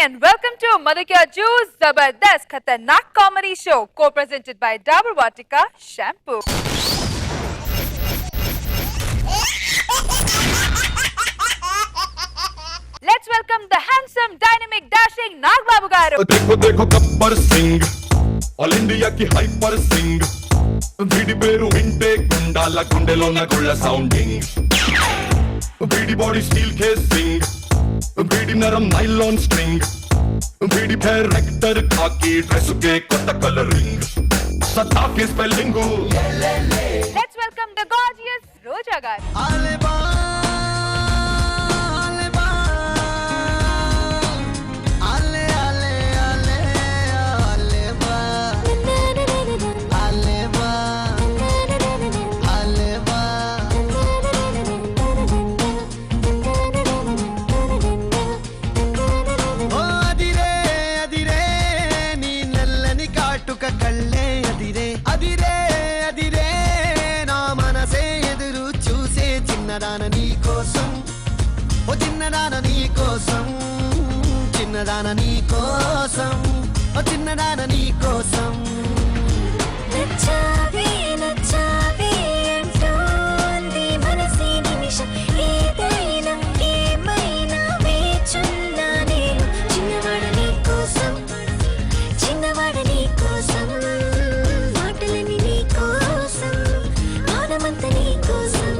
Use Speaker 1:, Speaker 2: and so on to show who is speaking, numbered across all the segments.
Speaker 1: and welcome to Madhukya Juice Zabardast Khatarnak Comedy Show, co-presented by Dabur Vatika Shampoo. Let's welcome the handsome, dynamic, dashing Nag Babu garu.
Speaker 2: देखो देखो Gabbar Singh all India की hyper सिंग వీడి పేరు వింటే గుండాల గుండెలోన గుళ్ళ sounding వీడి body steel casing వీడి నరం నైలాన్ స్ట్రింగ్ వీడి పేరు రెక్టర్ కాకి డ్రెస్ కే కొత్త కలరింగ్ సత్తా కే spelling
Speaker 1: Let's welcome the gorgeous Roja garu.
Speaker 3: Chinnadana నీ కోసం ఓ చిన్నదాన నీ కోసం
Speaker 4: నచ్చావే నచ్చావే అంటోంది మనసే నిమిషం ఏదైనా ఏమైనా వేచున్నా నేను చిన్నవాడ నీ కోసం చిన్నవాడ నీ కోసం మాటలని నీ కోసం మౌనమంత నీ కోసం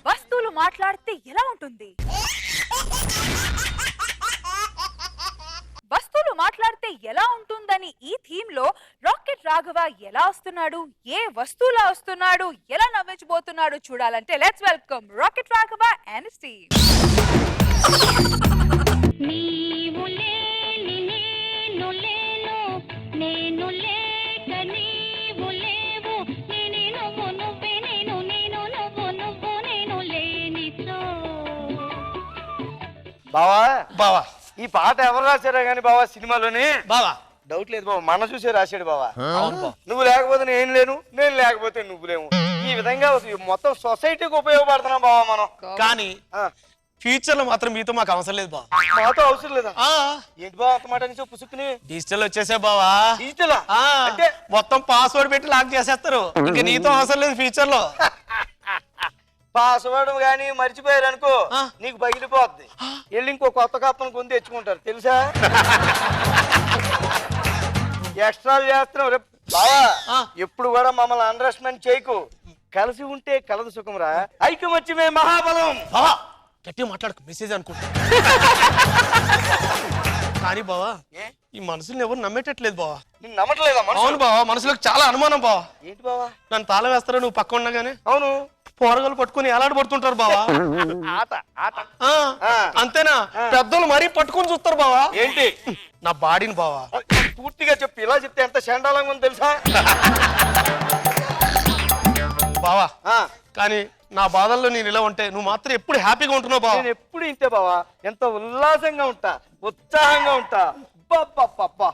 Speaker 1: వస్తువులు మాట్లాడితే ఎలా ఉంటుంది? వస్తువులు మాట్లాడితే ఎలా ఉంటుందని ఈ థీమ్ లో రాకెట్ రాఘవ ఎలా వస్తున్నాడు, ఏ వస్తువులా వస్తున్నాడు, ఎలా నవ్వించబోతున్నాడు చూడాలంటే let's welcome rocket Raghava and his team.
Speaker 4: నీవు లేని నేను లేను నేను లేక నీవు లేవు నేనే నువ్వు నువ్వే నేను నేను నువ్వు నువ్వు నేను లేనిచో.
Speaker 5: బావా
Speaker 6: బావా
Speaker 5: ఈ పాట ఎవరు రాశారో గానీ బావా సినిమాలోని
Speaker 6: బావా
Speaker 5: డౌట్ లేదు బావా, మన చూసే రాశాడు బావా.
Speaker 6: అవును బావ.
Speaker 5: నువ్వు లేకపోతే నేను లేను, నేను లేకపోతే నువ్వు లేవు. ఈ విధంగా మొత్తం సొసైటీకి ఉపయోగపడుతున్నాం బావా మనం.
Speaker 6: కానీ
Speaker 5: ఆ,
Speaker 6: ఫ్యూచర్ లో మాత్రం మీతో మాకు అవసరం లేదు బావ.
Speaker 5: మాతో అవసరం లేదా? ఏంటి బావా అంత మాట నుంచి పుసుకుని
Speaker 6: డిజిటల్ వచ్చేసే బావా.
Speaker 5: డిజిటల్
Speaker 6: ఆ,
Speaker 5: అంటే
Speaker 6: మొత్తం పాస్వర్డ్ పెట్టి లాక్ చేసేస్తారు. ఇంకా నీతో అవసరం లేదు ఫ్యూచర్ లో.
Speaker 5: పాస్వర్డ్ గానీ మర్చిపోయారు అనుకో
Speaker 6: ఆ.
Speaker 5: నీకు పగిలిపోద్ది. వెళ్ళి ఇంకో కొత్త కప్పను కొని తెచ్చుకుంటారు తెలుసా. ఎక్స్ట్రా చేస్తున్నావు రేపు బావా.
Speaker 6: ఆ.
Speaker 5: ఎప్పుడు కూడా మమ్మల్ని అండర్ ఎస్టిమేట్ చేయకు. కలిసి ఉంటే కలదు సుఖంరా, ఐకమత్యమే మహాబలం.
Speaker 6: బావా గట్టిగా మాట్లాడుకో, మెసేజ్ అనుకుంటా. కానీ బావా
Speaker 5: ఏ?
Speaker 6: ఈ మనసుని ఎవరు నమ్మేటట్లేదు బావా.
Speaker 5: నిన్ను నమ్మట్లేదా
Speaker 6: అవును
Speaker 5: మనుషులు?
Speaker 6: బావా, మనసులోకి చాలా అనుమానం బావా.
Speaker 5: ఏంటి బావా?
Speaker 6: నన్ను తాళం వేస్తారో నువ్వు పక్క ఉండగానే
Speaker 5: అవును
Speaker 6: పోరగలు పట్టుకుని ఎలాడ పడుతుంటారు బావా.
Speaker 5: ఆట ఆట
Speaker 6: ఆ,
Speaker 5: ఆ.
Speaker 6: అంతేనా? పెద్దోళ్ళు మరీ పట్టుకుని చూస్తారు బావా.
Speaker 5: ఏంటి
Speaker 6: నా బాడీని బావా.
Speaker 5: పూర్తిగా చెప్పు. ఇలా చెప్తే ఎంత చండాలంగా ఉందో తెలుసా.
Speaker 6: బావా
Speaker 5: ఆ,
Speaker 6: కానీ నా బాధల్లో నేను ఇలా ఉంటే నువ్వు మాత్రం ఎప్పుడు హ్యాపీగా ఉంటున్నావు బావా.
Speaker 5: నేను ఎప్పుడు ఇంతే బావా. ఎంత ఉల్లాసంగా ఉంటా, ఉత్సాహంగా ఉంటా. అబ్బబ్బబ్బబ్బా.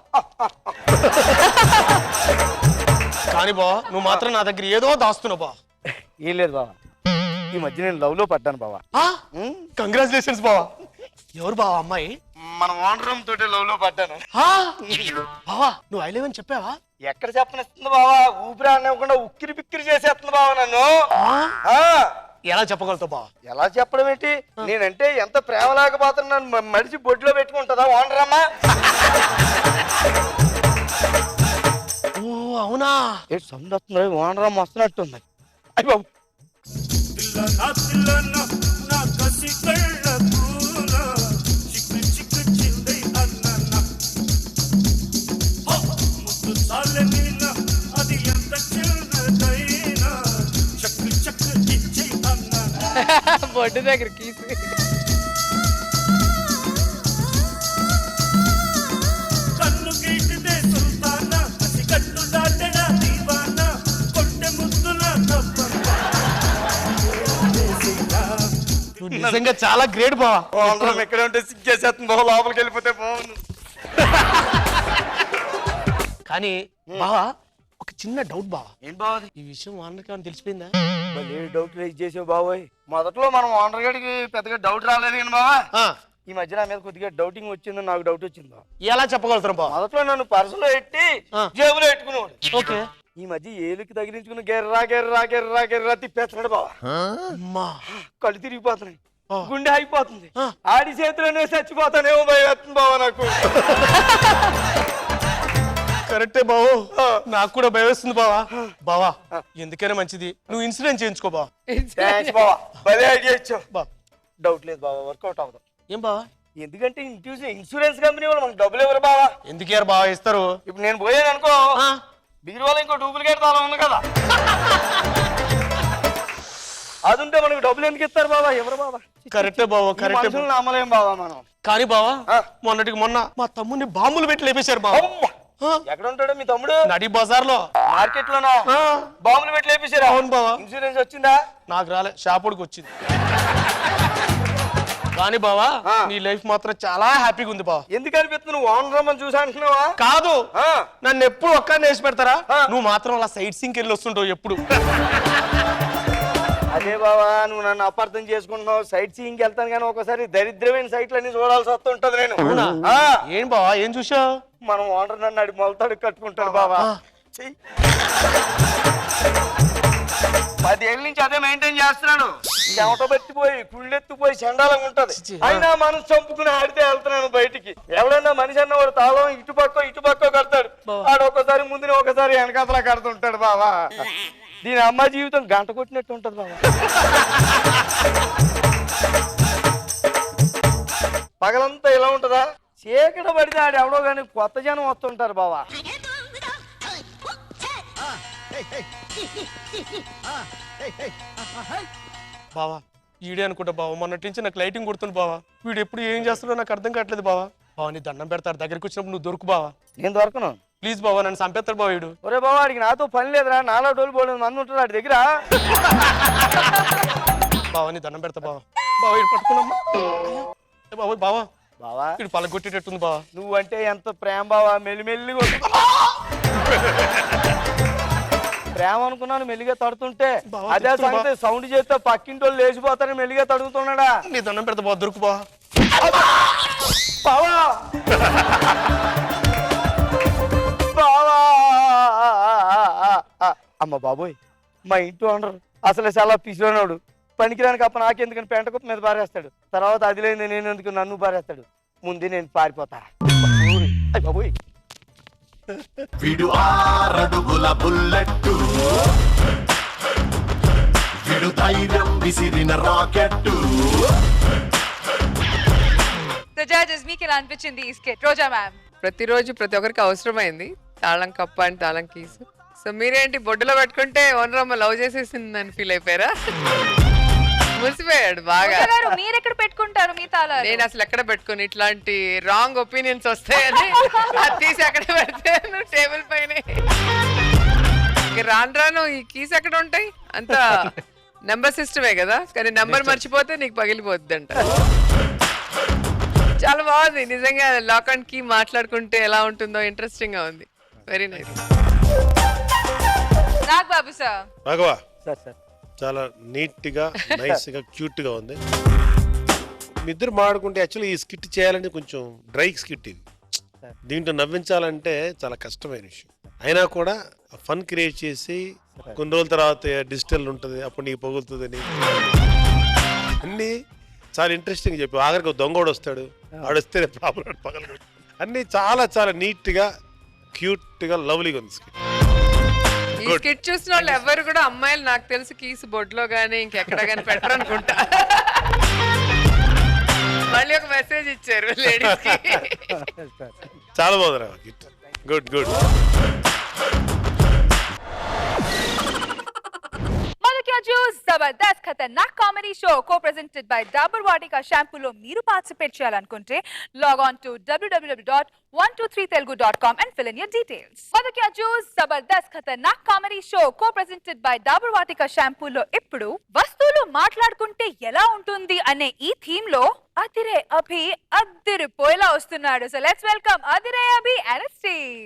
Speaker 6: కానీ బావా నువ్వు మాత్రం నా దగ్గర ఏదో దాస్తున్నావు బావా.
Speaker 5: ఏం లేదు బావా, ఈ మధ్య నేను లవ్ లో పడ్డాను బావా.
Speaker 6: కంగ్రాచులేషన్స్ బావా. ఎవరు బావా అమ్మాయి?
Speaker 5: మన ఓనరం తోటి లవ్ లో పడ్డాను.
Speaker 6: ఆ, బావా నువ్వు ఐ లవ్ అని చెప్పావా?
Speaker 5: ఎక్కడ చెప్పనిస్తుంది బావా, ఊపిరి అనివ్వకుండా ఉక్కిరి బిక్కిరి చేసేస్తుంది బావా నన్ను. ఆ,
Speaker 6: ఎలా చెప్పగలుగుతావు బావా?
Speaker 5: ఎలా చెప్పడం ఏంటి, నేనంటే ఎంత ప్రేమ లేకపోతున్నా నన్ను మడిచి బొడ్లో పెట్టుకుంటుందా ఓనరమ్మా.
Speaker 6: ఓ అవునా?
Speaker 5: ఏ సౌండ్ వస్తుంది, ఓనరమ్మ వస్తున్నట్టుంది. అయ్యి బాబు
Speaker 1: బొడ్డు దగ్గర కీసు.
Speaker 6: నువ్వు నిజంగా చాలా గ్రేట్ బావా.
Speaker 5: అందరం ఎక్కడ ఉంటే సిగ్గేసేస్తుంది బావ, లోపలికి వెళ్ళిపోతే బాగుంది.
Speaker 6: కానీ బావా ఒక చిన్న డౌట్ బావా.
Speaker 5: ఏం బావది?
Speaker 6: ఈ విషయం ఓనర్కి ఏమైనా తెలిసిపోయిందా?
Speaker 5: ఏ డౌట్ రేజ్ చేసావు బాబోయ్. మొదట్లో మనం ఓనర్ గడికి పెద్దగా డౌట్ రాలేదు కానీ బావా,
Speaker 6: ఆ,
Speaker 5: ఈ మధ్య నా మీద కొద్దిగా డౌటింగ్ వచ్చిందని నాకు డౌట్ వచ్చింది బావ.
Speaker 6: ఎలా చెప్పగలుగుతారు బావా?
Speaker 5: మొదట్లో నన్ను పర్సులో ఎట్టి
Speaker 6: ఆ.
Speaker 5: జేబులో పెట్టుకునేవాడు.
Speaker 6: ఓకే.
Speaker 5: ఈ మధ్య ఏలుకి తగిలించుకుని గెర్రా గెర్రా గెర్రా గెర్రా తిప్పేస్తున్నాడు బావ.
Speaker 6: అమ్మా.
Speaker 5: కళ్ళు తిరిగిపోతున్నాయి,
Speaker 6: ఆ.
Speaker 5: గుండె అయిపోతుంది,
Speaker 6: ఆ.
Speaker 5: ఆడి చేతిలోనే చచ్చిపోతానేమో భయం బావ నాకు.
Speaker 6: కరెక్టే బావు, నాకు కూడా భయం వేస్తుంది బావా. బావా ఎందుకైనా మంచిది నువ్వు ఇన్సూరెన్స్ చేయించుకో బావా.
Speaker 5: థాంక్స్ బావ, భలే ఐడియా ఇచ్చావు.
Speaker 6: బా
Speaker 5: డౌట్ లేదు బావ, వర్కౌట్ అవ్వదు.
Speaker 6: ఏం బావా?
Speaker 5: ఎందుకంటే ఇన్సూరెన్స్ కంపెనీ వాళ్ళు మనకు డబ్బులు ఎవరు బావా?
Speaker 6: ఎందుకు బావా ఇస్తారు?
Speaker 5: ఇప్పుడు నేను పోయాను అనుకో,
Speaker 6: ఆ,
Speaker 5: బీరువాలో ఇంకో డూప్లికేట్ తాళం ఉంది కదా, అది ఉంటే మనకు డబ్బులు ఎందుకు ఇస్తారు బాబా? ఎవరు బాబా?
Speaker 6: కరెక్టే బావా, కరెక్టే.
Speaker 5: మనుషులను నమ్మలేం బాబా మనం.
Speaker 6: కానీ బావా
Speaker 5: ఆ.
Speaker 6: మొన్నటికి మొన్న మా తమ్ముడిని బాంబులు పెట్టి లేపేశారు బావా.
Speaker 5: అమ్మ!
Speaker 6: ఆ,
Speaker 5: ఎక్కడ ఉంటాడు మీ తమ్ముడు?
Speaker 6: నడి బజార్ లో.
Speaker 5: మార్కెట్ లోనా?
Speaker 6: ఆ,
Speaker 5: బాంబులు పెట్టి లేపేశారా?
Speaker 6: అవును బావా.
Speaker 5: ఇన్సూరెన్స్ వచ్చిందా?
Speaker 6: నాకు రాలే, షాపుడికి వచ్చింది. కానీ బావా
Speaker 5: ఆ.
Speaker 6: నీ లైఫ్ మాత్రం చాలా హ్యాపీగా ఉంది బావా.
Speaker 5: ఎందుకు అనిపిస్తుంది? నువ్వు ఓనర్ రమ్మని చూసా అంటున్నావా?
Speaker 6: కాదు,
Speaker 5: ఆ.
Speaker 6: నన్ను ఎప్పుడు ఒక్కనే వేసి పెడతారా?
Speaker 5: ఆ.
Speaker 6: నువ్వు మాత్రం అలా సైట్ సింక్ వెళ్ళి వస్తుంటావు ఎప్పుడు.
Speaker 5: అదే బావా, నువ్వు నన్ను అపార్థం చేసుకుంటున్నావు. సైట్ సీయింగ్ వెళ్తాను కానీ ఒకసారి దరిద్రమైన సైట్లు అన్ని చూడాల్సి వస్తుంటది నేను.
Speaker 6: అవునా?
Speaker 5: ఆ.
Speaker 6: ఏం బావా ఏం చూసావు?
Speaker 5: మనం ఓనర్ నన్ను అడి మొలతాడు కట్టుకుంటాడు బావా.
Speaker 6: ఆ.
Speaker 5: చెయ్యి. 10 ఏళ్ళ నుంచి అదే మెయింటైన్ చేస్తున్నాను. చెమట పట్టిపోయి కుళ్ళెత్తిపోయి చండాలంగా ఉంటది.
Speaker 6: చిచి.
Speaker 5: అయినా మనం చంపుకుని ఆడితే వెళ్తున్నాను బయటికి. ఎవడన్నా మనిషి అన్న వాడు తాళం ఇటు పక్క కడతాడు. ఆడు ఒకసారి ముందుని ఒకసారి వెనకాతలా కడుతుంటాడు బావా. దీని అమ్మ జీవితం గంట కొట్టినట్టు ఉంటది బావా. పగలంతా ఇలా ఉంటదా? చీకట పడితే ఆడు ఎవడో కానీ కొత్త జనం వస్తుంటారు బావా.
Speaker 6: బావా ఈడే అనుకుంటా బావా, మొన్నటి నుంచి నాకు లైటింగ్ కొడుతుంది బావా. వీడు ఎప్పుడు ఏం చేస్తున్నాడో నాకు అర్థం కావట్లేదు బావా. బావా నీ దండం పెడతాడు, దగ్గరికి వచ్చినప్పుడు నువ్వు దొరుకు బావా.
Speaker 5: నేను దొరకను.
Speaker 6: ప్లీజ్ బావా, నన్ను చంపేస్తాడు బావా వీడు.
Speaker 5: ఒరే బావా, ఆడికి నాతో పని లేదురా. నాలో డోలు పోలేదు మంది ఉంటారు ఆడి దగ్గర.
Speaker 6: బావా నీ దండం పెడతా బావా. బావా వీడు పట్టుకున్నామ్మా. బావా బావా
Speaker 5: బావా
Speaker 6: వీడు పలగొట్టేటట్టుంది బావా.
Speaker 5: నువ్వంటే ఎంత ప్రేమ బావా. మెల్లిమెల్లిగా ప్రేమ అనుకున్నాను, మెల్లిగా తడుతుంటే
Speaker 6: బావా,
Speaker 5: అదే
Speaker 6: తిట్టుడు
Speaker 5: సంగతి. సౌండ్ చేస్తే పక్కింటి వాళ్ళు లేచిపోతారని మెల్లిగా తడుగుతున్నాడా
Speaker 6: నీ దండం పెడతా బావా, దొరుకు బావా.
Speaker 5: బావా. బావా. అమ్మ బాబోయ్, మా ఇంటి ఓనర్ అసలు చాలా పిసిలోనాడు. పనికిరానికి అప్ప నాకెందుకని పెంట కుప్ప మీద పారేస్తాడు. తర్వాత అది లేదు నేను ఎందుకు నన్ను పారేస్తాడు. ముందే నేను పారిపోతా. అయ్ బాబోయ్.
Speaker 2: వీడు 6 అడుగుల బుల్లెట్టు, వీడు ధైర్యం విసిరిన రాకెట్టు.
Speaker 1: జడ్జెస్ మీకు ఎలా అనిపించింది ఈ స్కెచ్? రోజా మ్యామ్.
Speaker 7: ప్రతిరోజు ప్రతి ఒక్కరికి అవసరమైంది తాళం కప్ప అండ్ తాళం కీసు. సో మీరేంటి బొడ్డులో పెట్టుకుంటే ఓనర్ అమ్మ లవ్ చేసేసిందని ఫీల్ అయిపోయారా? మురిసిపోయాడు బాగా.
Speaker 1: మీరు ఎక్కడ పెట్టుకుంటారు మీ తాళాలు?
Speaker 7: నేను అసలు ఎక్కడ పెట్టుకుని ఇట్లాంటి రాంగ్ ఒపీనియన్స్ వస్తాయని అది తీసి అక్కడ పెడతాను టేబుల్ పైన. రాను రాను ఈ కీస్ ఎక్కడ ఉంటాయి? అంత నెంబర్ సిస్టమే కదా, కానీ నెంబర్ మర్చిపోతే నీకు పగిలిపోద్ది అంట. చాలా బాగుంది నిజంగా. లాక్ అండ్ కీ మాట్లాడుకుంటే ఎలా ఉంటుందో ఇంట్రెస్టింగ్ గా ఉంది. Very nice.
Speaker 1: Nag Babu sir.
Speaker 8: Raghava
Speaker 5: sir sir
Speaker 8: చాలా నీట్ గా నైస్ గా క్యూట్ గా ఉంది. మీ ఇద్దరు మాట్లాడుకుంటే యాక్చువల్లీ ఈ స్కిట్ చేయాలంటే కొంచెం డ్రై స్కిట్ ఇది. దీంట్లో నవ్వించాలంటే చాలా కష్టమైన విషయం. అయినా కూడా ఫన్ క్రియేట్ చేసి కొన్ని రోజుల తర్వాత డిజిటల్ ఉంటుంది, అప్పుడు నీకు పగులుతుందని అన్నీ చాలా ఇంట్రెస్టింగ్ చెప్పి ఆఖరికి దొంగోడు వస్తాడు, ఆడొస్తే ప్రాబ్లం పగలు అన్నీ చాలా చాలా నీట్ గా క్యూట్ గా లవ్లీగా ఉంది స్కిట్.
Speaker 7: ఈ స్కిట్ చూసిన వాళ్ళు ఎవరు కూడా అమ్మాయిలు నాకు తెలిసి కీస్ బొడ్లో గానీ ఇంకెక్కడ గానీ పెట్టరు అనుకుంటా. మళ్ళీ ఒక మెసేజ్ ఇచ్చారు లేడీస్ కి.
Speaker 8: చాలా బాగుంది రా గుడ్ గుడ్.
Speaker 1: మనకి choose Jabardasth Khatarnak comedy show co-presented by Dabur Vatika షాంపూలో మీరు పార్టిసిపేట్ చేయాలనుకుంటే log on to www.123telugu.com and fill in your details. Mother kya choose Jabardasth Khatarnak comedy show co-presented by Dabur Vatika షాంపూలో ఇప్పుడు వస్తువులు మాట్లాడుకుంటే ఎలా ఉంటుంది అనే ఈ థీమ్ లో అదిరే అభి అదిరిపోయేలా వస్తున్నాడు. So let's welcome Adhire Abhi and Steve.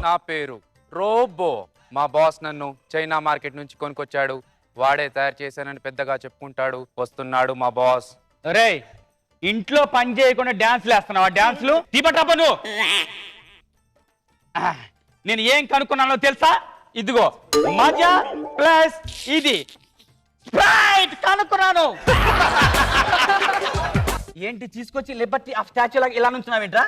Speaker 9: నా పేరు రోబో. మా బాస్ నన్ను చైనా మార్కెట్ నుంచి కొనుక్కొచ్చాడు. వాడే తయారు చేశానని పెద్దగా చెప్పుకుంటాడు. వస్తున్నాడు మా బాస్.
Speaker 10: రే ఇంట్లో పని చేయకుండా డాన్స్లు వేస్తున్నావా? డాన్స్లు తీపట్టప్ప నువ్వు. నేను ఏం కనుక్కున్నానో తెలుసా? ఇదిగో మజా ప్లస్ ఇది స్ప్రైట్ కనుక్కున్నాను. ఏంటి తీసుకొచ్చి లిబర్టీ ఆఫ్ స్టాచ్యూ లాగా ఇలా నుంచున్నావేంట్రా?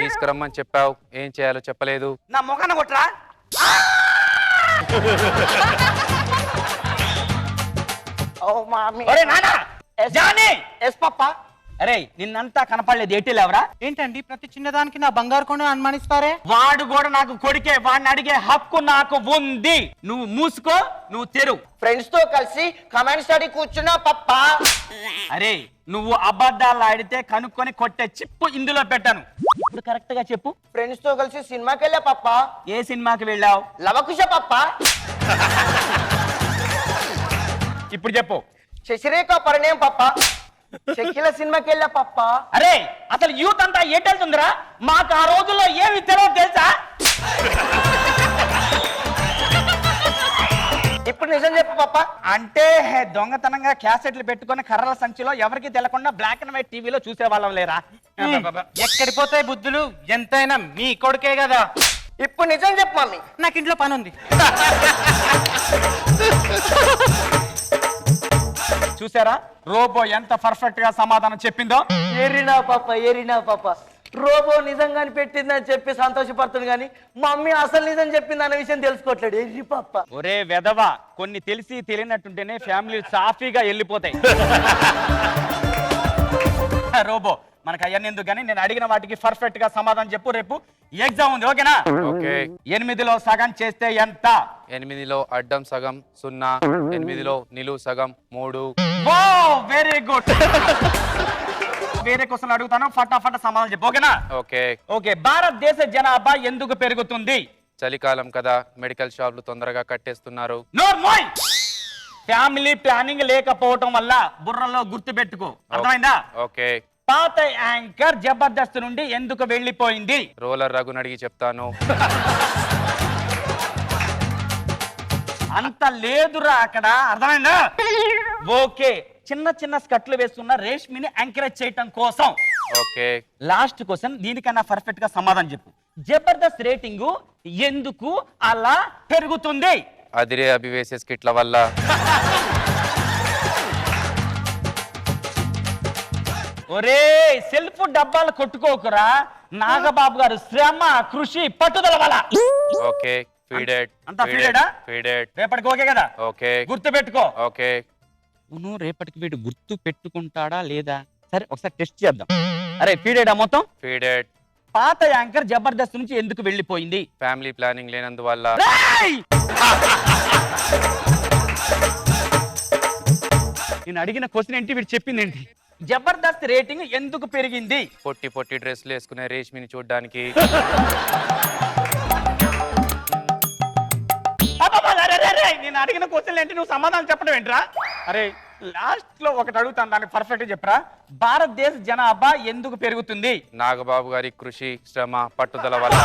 Speaker 9: తీసుకురమ్మని చెప్పావు, ఏం చేయాలో చెప్పలేదు.
Speaker 10: నా మొఖాన కొట్రా. ఒరే నాన్న, జానీ! అరే నిన్నంతా కనపడలేదు, ఎయిర్టెల్ ఎవరా?
Speaker 11: ఏంటండి ప్రతి చిన్నదానికి నా బంగారు కొండ అనుమానిస్తారే?
Speaker 10: వాడు కూడా నాకు కొడుకే, వాడిని అడిగే హక్కు నాకు ఉంది. నువ్వు మూసుకో, నువ్వు తెరు.
Speaker 11: ఫ్రెండ్స్ తో కలిసి కమెంట్ స్టడీ కూర్చున్నా పప్పా.
Speaker 10: అరే నువ్వు అబద్ధాలు ఆడితే కనుక్కొని కొట్టే చిప్పు ఇందులో పెట్టాను. ఇప్పుడు కరెక్ట్ గా చెప్పు.
Speaker 11: ఫ్రెండ్స్ తో కలిసి సినిమాకి వెళ్ళా పప్పా.
Speaker 10: ఏ సినిమాకి వెళ్ళావు?
Speaker 11: లవకుశ పప్పా.
Speaker 10: ఇప్పుడు చెప్పు.
Speaker 11: శశిరేఖ పరిణయం పప్పా. షకీల సినిమాకి వెళ్ళా పప్పా.
Speaker 10: అరే అసలు యూత్ అంతా ఏటెళ్తుందిరా? మాకు ఆ రోజుల్లో ఏమి తెలియదు తెలుసా?
Speaker 11: ఇప్పుడు నిజం చెప్పు పప్పా.
Speaker 10: అంటే దొంగతనంగా క్యాసెట్లు పెట్టుకొని కర్రల సంచిలో ఎవరికి తెలకుండా బ్లాక్ అండ్ వైట్ టీవీలో చూసేవాళ్ళం లేరా?
Speaker 11: ఎక్కడి పోతాయి బుద్ధులు? ఎంతైనా మీ కొడుకే కదా. ఇప్పుడు నిజం చెప్పు మమ్మీ, నాకు ఇంట్లో పని ఉంది.
Speaker 10: చూసారా రోబో ఎంత పర్ఫెక్ట్ గా సమాధానం చెప్పిందో?
Speaker 11: ఏరినా పాప రోబో నిజంగాని పెట్టిందని చెప్పి సంతోషపడుతుంది కానీ మమ్మీ అసలు నిజం చెప్పింది అన్న విషయం తెలుసుకోవట్లేడు. ఎర్రి పాప.
Speaker 10: ఒరే వెదవా, కొన్ని తెలిసి తెలియనట్టుంటేనే ఫ్యామిలీ సాఫీగా వెళ్ళిపోతాయి. రోబో మనకు అవన్నీ ఎందుకు కానీ నేను అడిగిన వాటికి పర్ఫెక్ట్ గా సమాధానం చెప్పు. రేపు ఎగ్జామ్ ఉంది, ఓకేనా?
Speaker 9: ఓకే.
Speaker 10: 8లో సగం చేస్తే ఎంత?
Speaker 9: 8లో అడ్డం సగం 0, 8లో నిలువు సగం 3.
Speaker 10: Very good. వేరే క్వశ్చన్ అడుగుతాను, ఫటాఫట సమాధానం చెప్పు, ఓకేనా?
Speaker 9: ఓకే.
Speaker 10: ఓకే. భారతదేశ జనాభా ఎందుకు పెరుగుతుంది?
Speaker 9: చలికాలం కదా, మెడికల్ షాపులు తొందరగా కట్టేస్తున్నారు.
Speaker 10: నోర్మోయ్! ఫ్యామిలీ ప్లానింగ్ లేకపోవటం వల్ల బుర్రలో గుర్తు పెట్టుకో, అర్థమైందా?
Speaker 9: ఓకే.
Speaker 10: పాత యాంకర్ జబర్దస్త్ నుండి ఎందుకు వెళ్ళిపోయింది?
Speaker 9: రోలర్ రఘుని అడిగి చెప్తాను.
Speaker 10: అంత లేదురా అక్కడ, అర్థమైందా? ఓకే. చిన్న చిన్న స్కట్లు వేస్తున్న రేష్మిని ఎంకరేజ్ చేయటం కోసం.
Speaker 9: ఓకే.
Speaker 10: లాస్ట్ క్వశ్చన్, దీనికన్నా పర్ఫెక్ట్ గా సమాధానం చెప్పు. జబర్దస్త్ రేటింగ్ ఎందుకు అలా పెరుగుతుంది?
Speaker 9: అదిరే అభివేశ స్కిట్ల వల్ల.
Speaker 10: ఒరే సెల్ఫ్ డబ్బాలు కొట్టుకోకురా. నాగబాబు గారు శ్రమ, కృషి, పట్టుదల వల్ల.
Speaker 9: ఓకే. ఫీడెడ్.
Speaker 10: అంతా ఫీడెడా?
Speaker 9: ఫీడెడ్.
Speaker 10: రేపటికి ఓకే కదా?
Speaker 9: ఓకే.
Speaker 10: గుర్తు పెట్టుకో.
Speaker 9: ఓకే.
Speaker 10: నువ్వు రేపటికి వీడు గుర్తు పెట్టుకుంటాడా లేదా? సరే ఒకసారి టెస్ట్ చేద్దాం. అరే ఫీడెడా మొత్తం?
Speaker 9: ఫీడెడ్.
Speaker 10: పాత యాంకర్ జబర్దస్త్ నుంచి ఎందుకు వెళ్ళిపోయింది?
Speaker 9: ఫ్యామిలీ ప్లానింగ్ లేనందువల్ల.
Speaker 10: నేను అడిగిన క్వశ్చన్ ఏంటి, వీడు చెప్పింది ఏంటి? జబర్దస్త్ రేటింగ్ ఎందుకు పెరిగింది?
Speaker 9: పొట్టి పొట్టి డ్రెస్లు వేసుకునే రేష్మిని చూడడానికి.
Speaker 10: నేను అడిగిన క్వశ్చన్ ఏంటి, నువ్వు సమాధానం చెప్పడం ఏంట్రా? అరే లాస్ట్ లో ఒకటి అడుగుతాను, దానికి పర్ఫెక్ట్ చెప్పరా. భారతదేశ జనాభా ఎందుకు పెరుగుతుంది?
Speaker 9: నాగబాబు గారి కృషి, శ్రమ, పట్టుదల వల్ల.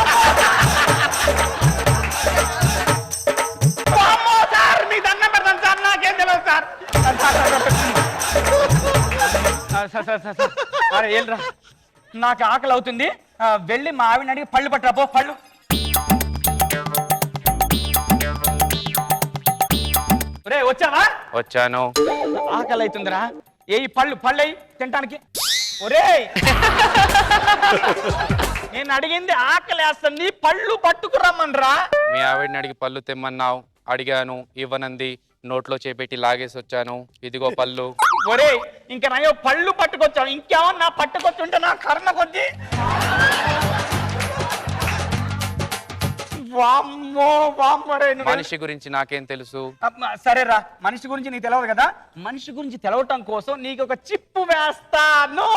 Speaker 10: సార్ మీ దండం పెడతాను సార్, నాకేం తెలియదు సార్. అరే ఏంట్రా, నాకు ఆకలి అవుతుంది, వెళ్ళి మా ఆవిడని అడిగి పళ్ళు పట్టరా పో. పళ్ళు రే వచ్చావా?
Speaker 9: వచ్చాను.
Speaker 10: ఆకలి అవుతుందిరా. ఏ పళ్ళు పళ్ళు తినటానికి. ఒరే నేను అడిగింది ఆకలేస్తుంది పళ్ళు పట్టుకురమ్మనరా.
Speaker 9: మీ ఆవిడని అడిగి పళ్ళు తెమ్మన్నావు, అడిగాను ఇవ్వనంది, నోట్లో చేపెట్టి లాగేసి వచ్చాను, ఇదిగో పళ్ళు.
Speaker 10: ఒరే ఇంకా నయ్యో పళ్ళు పట్టుకొచ్చావు, ఇంకేమన్నా పట్టుకొచ్చుంటే నా కర్ణ కొద్ది. వామ్మో వామ్మరే.
Speaker 9: మనిషి గురించి నాకేం తెలుసు?
Speaker 10: సరేరా, మనిషి గురించి నీకు తెలియదు కదా, మనిషి గురించి తెలవటం కోసం నీకు ఒక చిప్పు వేస్తాను.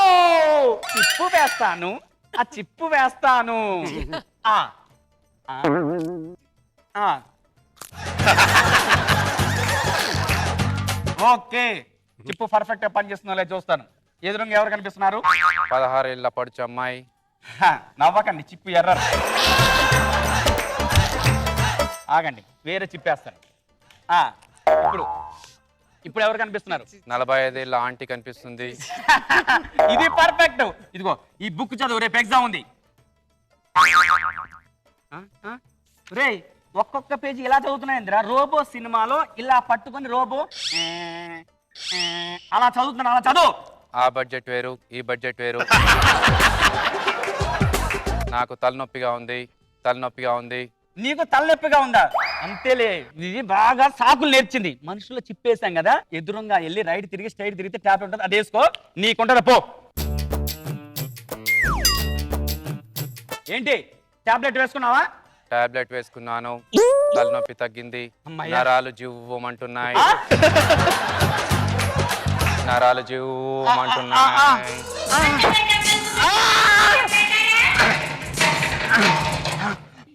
Speaker 10: చిప్పు వేస్తాను, ఆ చిప్పు వేస్తాను. ఆ ఆ. ఓకే, చిప్పు పర్ఫెక్ట్ గా పనిచేస్తుందో లేదో చూస్తాను. ఎదురుగా ఎవరు కనిపిస్తున్నారు?
Speaker 9: 16 ఏళ్ళ పడుచు అమ్మాయి.
Speaker 10: నవ్వకండి, చిప్పు ఎర్ర. ఆగండి, వేరే చిప్పేస్తాను. ఇప్పుడు ఇప్పుడు ఎవరు కనిపిస్తున్నారు?
Speaker 9: 45 ఏళ్ళ ఆంటీ కనిపిస్తుంది.
Speaker 10: ఇది పర్ఫెక్ట్. ఇదిగో ఈ బుక్ చదువు, రేపు ఎగ్జామ్ ఉంది. రే ఒక్కొక్క పేజీ ఇలా చదువుతున్నాయిందిరా. రోబో సినిమాలో ఇలా పట్టుకొని రోబో అలా చదువుతున్నా, అలా చదువు.
Speaker 9: ఆ బడ్జెట్ వేరు, ఈ బడ్జెట్ వేరు. నాకు తలనొప్పిగా ఉంది, తలనొప్పిగా ఉంది.
Speaker 10: నీకు తలనొప్పిగా ఉందా? అంతేలే, ఇది బాగా సాకులు నేర్చింది. మనుషులు చిప్పేసాం కదా, ఎదురుగా వెళ్ళి రైట్ తిరిగి స్ట్రైట్ తిరిగితే ట్యాప్ ఉంటుంది, అది వేసుకో, నీకుంటుందా పో. ఏంటి టాబ్లెట్ వేసుకున్నావా?
Speaker 9: టాబ్లెట్ వేసుకున్నాను, తలనొప్పి తగ్గింది. నరాలు జివ్వమంటున్నాయి, నరాలు జివ్వమంటున్నాయి.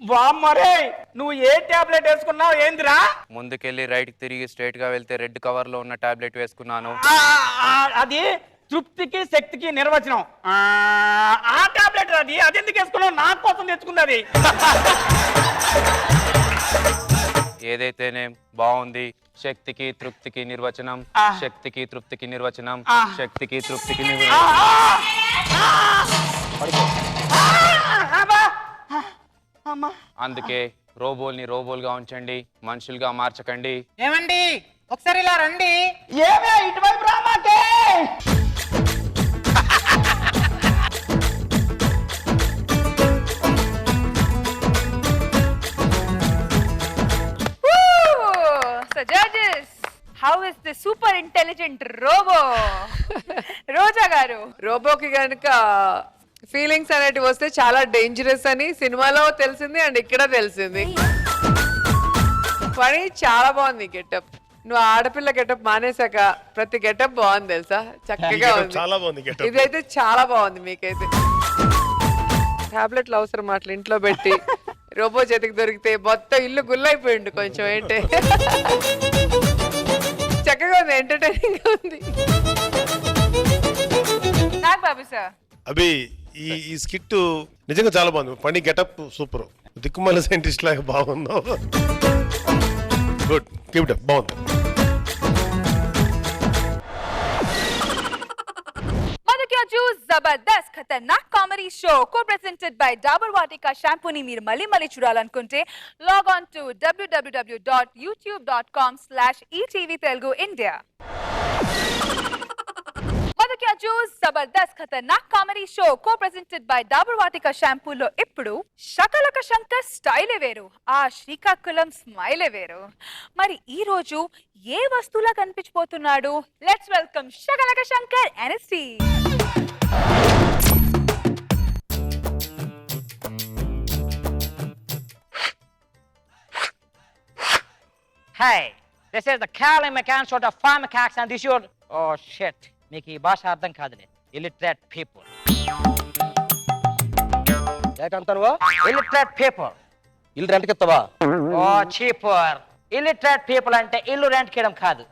Speaker 10: వామ్మరే, నువ్వు ఏ టాబ్లెట్ వేసుకున్నావు ఏందిరా?
Speaker 9: ముందుకెళ్ళి రైట్ తిరిగి స్ట్రైట్ గా వెళ్తే రెడ్ కవర్ లో ఉన్న టాబ్లెట్ వేసుకున్నాను.
Speaker 10: అది తృప్తికి శక్తికి నిర్వచనం. ఆ టాబ్లెట్ అది ఎందుకు వేసుకున్నావు? నా కోసం తెచ్చుకున్నది.
Speaker 9: ఏదైతేనే బాగుంది. శక్తికి తృప్తికి నిర్వచనం, శక్తికి తృప్తికి నిర్వచనం, శక్తికి తృప్తికి నిర్వచనం. అందుకే రోబోల్ని రోబోల్గా ఉంచండి, మనుషులుగా మార్చకండి.
Speaker 10: ఏమండి ఒకసారి ఇలా రండి. ఏమే ఇటువైపు రామాకే.
Speaker 1: So judges, how is the super intelligent robo? రోజా గారు,
Speaker 7: రోబోకి కనుక ఫీలింగ్స్ అనేటివి వస్తే చాలా డేంజరస్ అని సినిమాలో తెలిసింది అండ్ ఇక్కడ తెలిసింది. కానీ చాలా బాగుంది గెటప్. నువ్వు ఆడపిల్ల గెటప్ మానేసాక ప్రతి గెటప్ బాగుంది తెలుసా, చక్కగా ఉంది.
Speaker 8: చాలా బాగుంది getup.
Speaker 7: ఇదైతే చాలా బాగుంది. మీకైతే టాబ్లెట్లు అవసరం అట్లా ఇంట్లో పెట్టి రోబో చేతికి దొరికితే మొత్తం ఇల్లు గుల్లైపోయిండు కొంచెం. ఏంటి చక్కగా ఉంది, ఎంటర్టైనింగ్ గా ఉంది.
Speaker 1: నాగ్ బాబు సార్,
Speaker 8: అభి ఈ స్కిట్ నిజంగా చాలా బాగుంది. పని గెటప్ సూపర్, దిక్కుమాల సైంటిస్ట్ లాగా బాగుందో. గుడ్, కీప్ ఇట్ అప్, బాగుంది.
Speaker 1: Jabardasth Khatarnak comedy show co presented by Dabur Vatika షాంపూని మీరు మళ్ళీ చూడాలనుకుంటే log on to www.youtube.com/etv Telugu India. మొదటి choose Jabardasth Khatarnak comedy show co presented by Dabur Vatika షాంపూలో ఇప్పుడు శకలక శంకర్ స్టైలే వేరు, ఆ శ్రీకాకుళం స్మైలే వేరు. మరి ఈ రోజు ఏ వస్తువులా కనిపించిపోతున్నాడు? లెట్స్ వెల్కమ్ శకలక శంకర్ ఎన్ఎస్టీ.
Speaker 12: Hey, this is the Cali Mechanics of the Pharmacax and this your... Oh shit, మీకు ఈ భాష అర్థం కాదులే. Illiterate people. ఏంటంటారు? Illiterate people.
Speaker 11: ఇల్లు రెంట్కి ఇస్తావా?
Speaker 12: ఓ చీపర్. Illiterate people అంటే ఇల్లు రెంట్కి ఇవ్వడం కాదు.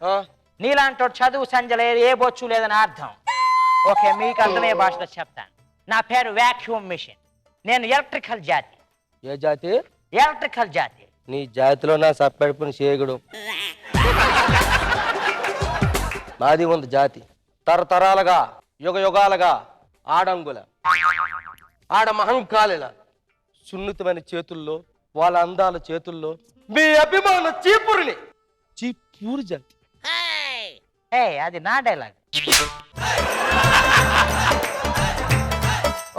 Speaker 12: నీలాంటి చదువు సంజలే ఏ బొచ్చు లేదని అర్థం. ఓకే, మీకు అర్థమయ్యే భాషలో చెప్తాను. నా పేరు వ్యాక్యూమ్ మిషన్. నేను ఎలక్ట్రికల్ జాతి.
Speaker 11: ఏ జాతి?
Speaker 12: ఎలక్ట్రికల్ జాతి.
Speaker 11: నీ జాతిలో నా సప్పెడుపుని చేయగుడు. నాది ఉంది జాతి, తరతరాలుగా యుగాలుగా ఆడంగుల ఆడ మహంకాళిల సున్నితమైన చేతుల్లో, వాళ్ళ అందాల చేతుల్లో మీ అభిమాన చీపురిని. చీపూరు జాతి.
Speaker 12: అది నా డైలాగ్.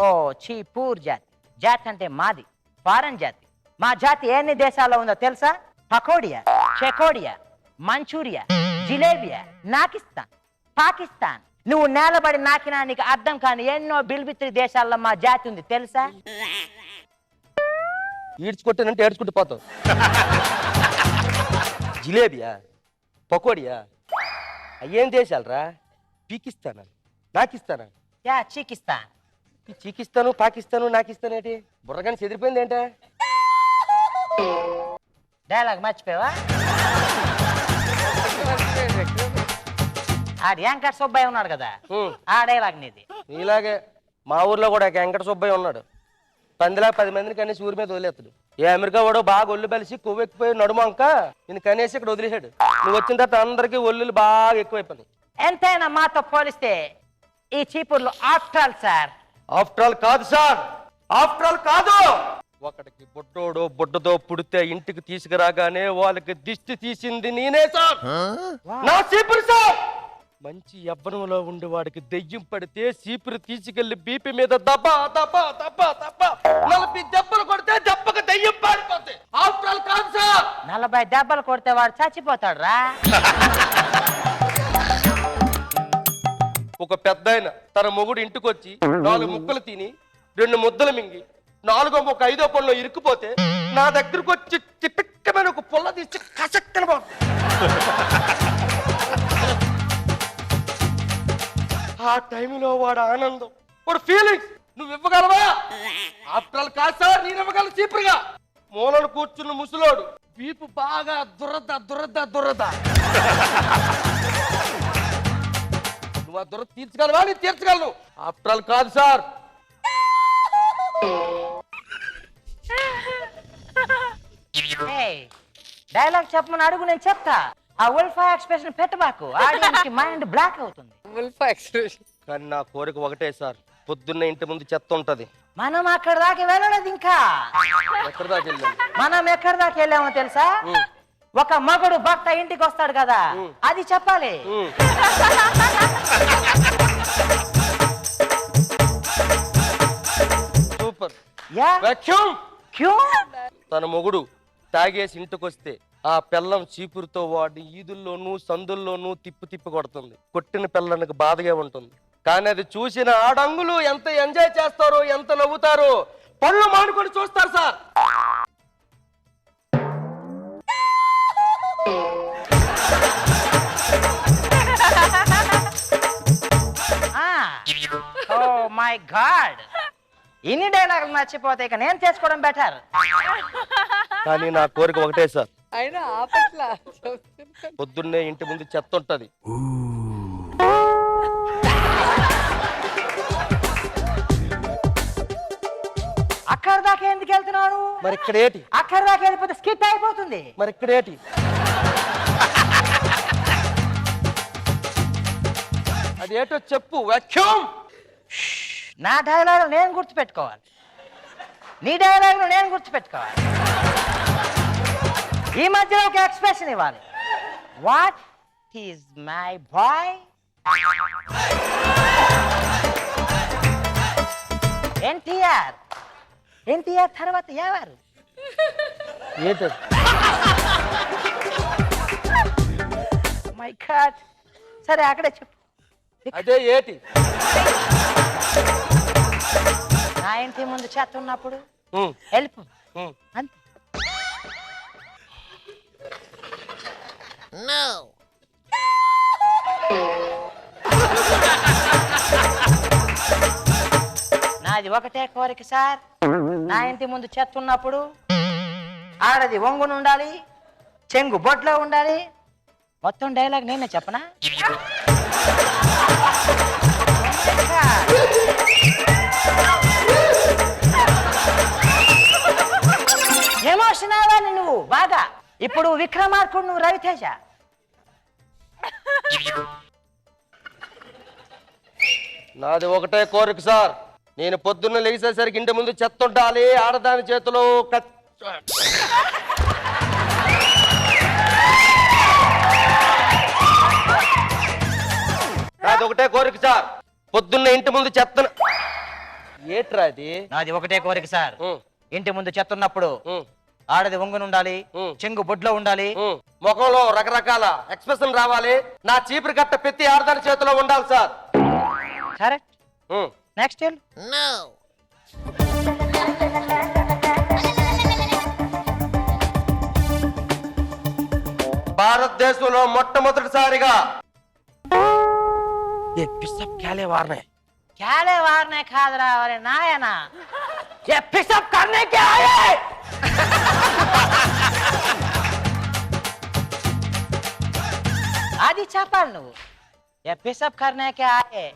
Speaker 12: ఓ చీపూర్ జాతి. జాతి అంటే మాది ఫారెన్ జాతి. మా జాతి ఎన్ని దేశాల్లో ఉందో తెలుసా? పకోడియా, చెకోడియా, మంచూరియా, జిలేబియా, నాకిస్తాన్, పాకిస్తాన్. నువ్వు నేలబడి నాకినా నీకు అర్థం కాని ఎన్నో బిల్బిత్రి దేశాల్లో మా జాతి ఉంది తెలుసా?
Speaker 5: ఈడ్చుకొట్టానంటే ఏడ్చుకుంటూ పోతావు. జిలేబియా, పకోడియా, అయ్యేం దేశాలరా? పీకిస్తానా, నాకిస్తానా?
Speaker 12: యా చీకిస్తాన్.
Speaker 5: ఈ చీకిస్తాను, పాకిస్తాను, నాకిస్తాను ఏంటి? బుర్రగాని చెదిరిపోయింది ఏంటా?
Speaker 12: డైలాగ్ మర్చిపోయావా? ఆడు వెంకట సుబ్బయ్య ఉన్నాడు కదా, ఆ డైలాగ్ నీది.
Speaker 5: నీలాగే మా ఊర్లో కూడా వెంకట సుబ్బయ్య ఉన్నాడు. పందిలా 10 మందిని కనేసి ఊరి మీద వదిలేస్తాడు. ఏ అమెరికా వాడు బాగా ఒళ్ళు బలిసి కొవ్వెక్కిపోయి నడుమంక నేను కనేసి ఇక్కడ వదిలేశాడు. నువ్వు వచ్చిన తర్వాత అందరికీ ఒళ్ళు బాగా ఎక్కువైపోయింది.
Speaker 12: ఎంతైనా మాతో పోలిస్తే ఈ చీపుర్లు after all sir.
Speaker 5: After all కాదు సార్, ఆఫ్టర్ ఆల్ కాదు. ఒకడికి బుడ్డోడు బుడ్డతో పుడితే ఇంటికి తీసుకురాగానే వాళ్ళకి దిష్టి తీసింది నేనే సార్. నా చీపురు సార్. మంచి యవ్వనంలో ఉండి వాడికి దెయ్యం పడితే చీపురు తీసుకెళ్లి బీపీ మీద దబ్బా దబ్బా దబ్బా దబ్బా 40 దెబ్బలు కొడితే దెబ్బకి దెయ్యం పారిపోతే. ఆఫ్టర్ ఆల్ కాదు సార్.
Speaker 12: 40 దెబ్బలు కొడితే వాడు చచ్చిపోతాడు రా.
Speaker 5: ఒక పెద్దాయన తన మొగుడు ఇంటికి వచ్చి 4 ముక్కలు తిని 2 ముద్దలు మింగి 4వ ముక్క 5వ పనిలో ఇరుక్కుపోతే నా దగ్గరకు వచ్చి చిట్టమైన ఒక పుల్ల తీసి కసక్కన ఆ టైంలో వాడు ఆనందం, వాడు ఫీలింగ్స్ నువ్వు ఇవ్వగలవా? ఆఫ్టర్ ఆల్ కాదు సార్, నేను ఇవ్వగలను చీపురుగా. మూలను కూర్చున్న ముసలోడు వీపు బాగా దురద దురద దురద. నువ్వు ఆ దురద తీర్చగలవా? నేను తీర్చగలను. ఆఫ్టర్ ఆల్ కాదు సార్.
Speaker 12: డైలాగ్ చెప్పమని అడుగు, నేను చెప్తా. ఆ ఉల్ఫా ఎక్స్ప్రెషన్ పెట్టబాకు, ఆడియన్స్ కి మైండ్ బ్లాక్ అవుతుంది.
Speaker 7: ఉల్ఫా ఎక్స్ప్రెషన్.
Speaker 5: కానీ నా కోరిక ఒకటే సార్, పొద్దున్న ఇంటి ముందు చెత్త ఉంటది.
Speaker 12: మనం అక్కడ దాకా వెళ్ళలేదు ఇంకా.
Speaker 5: ఎక్కడ దాకా వెళ్ళాం?
Speaker 12: మనం ఎక్కడ దాకా వెళ్ళామో తెలుసా? ఒక మగుడు భర్త ఇంటికి వస్తాడు కదా, అది చెప్పాలి.
Speaker 5: సూపర్.
Speaker 12: Yeah
Speaker 5: vacuum.
Speaker 12: క్యూ?
Speaker 5: తన మొగుడు తాగేసి ఇంటికొస్తే ఆ పెళ్ళం చీపురుతో వాడిని ఈదుల్లోనూ సందుల్లోనూ తిప్పి కొడుతుంది. కొట్టిన పిల్లనికి బాధగా ఉంటుంది. కానీ అది చూసిన ఆడంగులు ఎంత ఎంజాయ్ చేస్తారో, ఎంత నవ్వుతారో, పళ్ళు మానుకొని చూస్తారు సార్.
Speaker 12: ఓ మై గాడ్, ఇన్ని డైలాగులు మర్చిపోతే ఇక నేను చేసుకోవడం బెటర్.
Speaker 5: కానీ నా కోరిక ఒకటే సార్,
Speaker 7: అయినా ఆపట్లా.
Speaker 5: పొద్దున్నే ఇంటి ముందు చెత్త ఉంటది.
Speaker 12: అక్కడ దాకా ఎందుకు వెళ్తున్నాను?
Speaker 5: మరి ఇక్కడ ఏటి?
Speaker 12: అక్కడ దాకా వెళ్ళిపోతే స్కిట్ అయిపోతుంది.
Speaker 5: మరి ఇక్కడ ఏటి? అది ఏటో చెప్పు. వాక్యూమ్.
Speaker 12: నా డైలాగులు నేను గుర్తుపెట్టుకోవాలి, నీ డైలాగులు నేను గుర్తుపెట్టుకోవాలి. ఈ మధ్యలో ఒక ఎక్స్ప్రెషన్ ఇవ్వాలి. What is my boy? NTR. NTR తర్వాత ఎవరు?
Speaker 5: ఏటో
Speaker 12: మై గాడ్. సరే అక్కడే చెప్పు.
Speaker 5: అదే ఏటి?
Speaker 12: నా ఇంటి ముందు చెత్త ఉన్నప్పుడు వెళ్ళిపో అంతే. నాది ఒకటే కోరిక సార్, నా ఇంటి ముందు చెత్త ఉన్నప్పుడు ఆడది వంగును ఉండాలి, చెంగు బొట్లో ఉండాలి. మొత్తం డైలాగ్ నేనే చెప్పనా? ఎమోషన్ అవ్వాలి నువ్వు బాగా. ఇప్పుడు విక్రమార్కుడు, నువ్వు రవితేజ.
Speaker 5: నాది ఒకటే కోరిక సార్, నేను పొద్దున్న లేచేసరికి ఇంటి ముందు చెత్త ఉండాలి, ఆడదాని చేతిలో నాది ఒకటే కోరిక సార్, పొద్దున్న ఇంటి ముందు చెత్త.
Speaker 11: ఏట్రా అది?
Speaker 12: నాది ఒకటే కోరిక సార్. ఇంటి ముందు చెత్తున్నప్పుడు ఆడది వంగునుండాలి, చెంగు బొడ్లో ఉండాలి,
Speaker 11: ముఖంలో రకరకాల ఎక్స్ప్రెషన్ రావాలి. నా చీపురు కట్ట పెత్తి ఆడదాని చేతిలో ఉండాలి సార్.
Speaker 12: కరెక్ట్. నెక్స్ట్
Speaker 11: భారతదేశంలో మొట్టమొదటిసారిగా
Speaker 12: క్యాలే వారనే కాదురా వరే నాయనా, ये पिसअप करने के आए। आदि चापाल నువ్వు ये पिसअप करने के आए.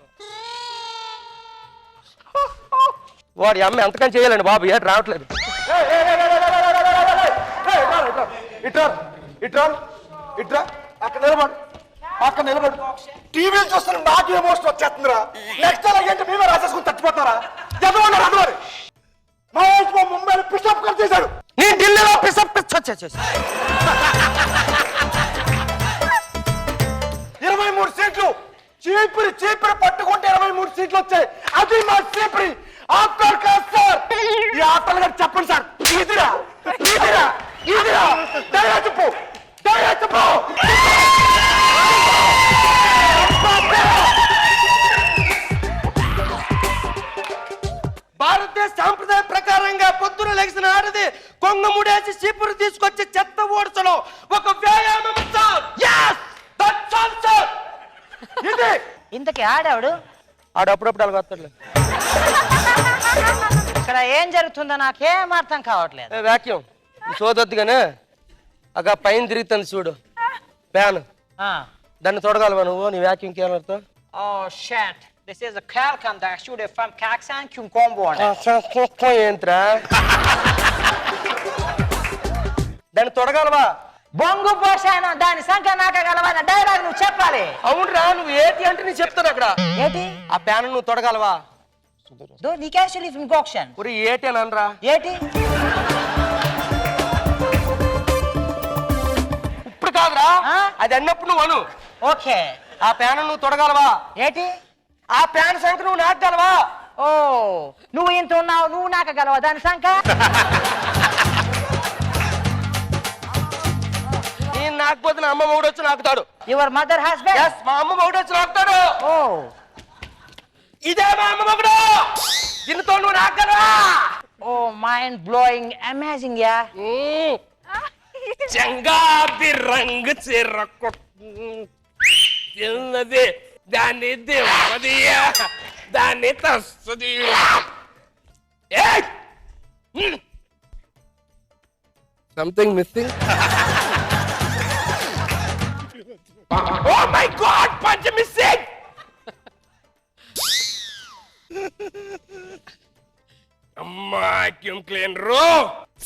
Speaker 11: వాడి అమ్మ ఎంతకని చేయాలండి బాబు, ఏట రావట్లేదు. ఇట్రా ఇట్రా ఇట్రా, అక్కడ నిలబడు, అక్కడ నిలబడు. టీవీ చూస్తున్న నాకు ఎమోషన్ వచ్చేస్తుందిరా. నెక్స్ట్ ఏంటి మేమే రాసేసుకుని తచ్చిపోతారా? చదవండి అదవారు మహేష్ బాబు ముంబైలో పిసప్ కట్ చేశాడు, నేను ఢిల్లీలో పిసప్ చేశాను. 23 సీట్లు చీపురి పట్టుకుంటే 23 సీట్లు వచ్చాయి. అది మా చీపురి ఆఫ్టర్ కాదు సార్. ఈ ఆఫ్టర్ గారు చెప్పండి సార్. ఇదిరా ఇదిరా ఇదిరా దయా చెప్పు, దయా చెప్పు. భారతదేశ సాంప్రదాయ ప్రకారంగా పొద్దున లెగిసిన ఆడది కొంగ ముడేసి చీపురు తీసుకొచ్చి చెత్త ఓడ్చడం ఒక వ్యాయామం సార్. ఇది
Speaker 12: ఇంతకీ ఆడాడు
Speaker 11: ఆడప్పుడప్పుడు అలాగ వస్తాడులే.
Speaker 12: ఇక్కడ ఏం జరుగుతుందో నాకేం అర్థం కావట్లేదు.
Speaker 11: వాక్యూమ్ సోదొద్దుగానే అక్క పైన తిరుగుతుంది చూడు ఫ్యాన్, దాన్ని తొడగలవా నువ్వు? నీ vacuum కేమర్థం?
Speaker 12: Oh shit, this is a Qualcomm that shoot from Kaksan Kumkombo.
Speaker 11: ఏంట్రా దాన్ని తొడగలవా?
Speaker 12: బొంగు పోషాను దాని సంఖ్య నాకగలవన్న డైలాగ్ నువ్వు చెప్పాలి.
Speaker 11: అవునరా, నువ్వు ఏటి అంటే నేను చెప్తాను అక్కడ.
Speaker 12: ఏటి
Speaker 11: ఆ ప్యాన్ నువ్వు తొడగలవా?
Speaker 12: నీకేషన్ ఇంకోక్షన్
Speaker 11: ఒరి ఏటి అని అనరా.
Speaker 12: ఏటి
Speaker 11: ఇప్పుడు కాదురా, అది అన్నప్పుడు నువ్వు అను.
Speaker 12: ఓకే,
Speaker 11: ఆ ప్యాన్ నువ్వు తొడగలవా?
Speaker 12: ఏటి
Speaker 11: ఆ ప్యాన్ సంఖ్య నువ్వు నాకగలవా?
Speaker 12: ఓ నువ్వు ఇంత ఉన్నావు, నువ్వు నాకగలవా దాని సంఖ్య?
Speaker 11: నేను నాకపోతే నా అమ్మ మొగుడు వచ్చి నాకుతాడు.
Speaker 12: Your mother husband?
Speaker 11: మా అమ్మ మొగుడు వచ్చి నాకుతాడు.
Speaker 12: ఓ
Speaker 11: ఇదే మా అమ్మ మొగుడు, దీనితో నువ్వు నాకగలవా?
Speaker 12: Oh mind blowing, amazing yeah.
Speaker 6: చంగాబి రంగు చిన్నది, దాన్ని దిమ్మది, దాన్ని తస్తుంది. Something missing. Oh my God, పంచ మిస్సింగ్. అమ్మా క్లీనరు,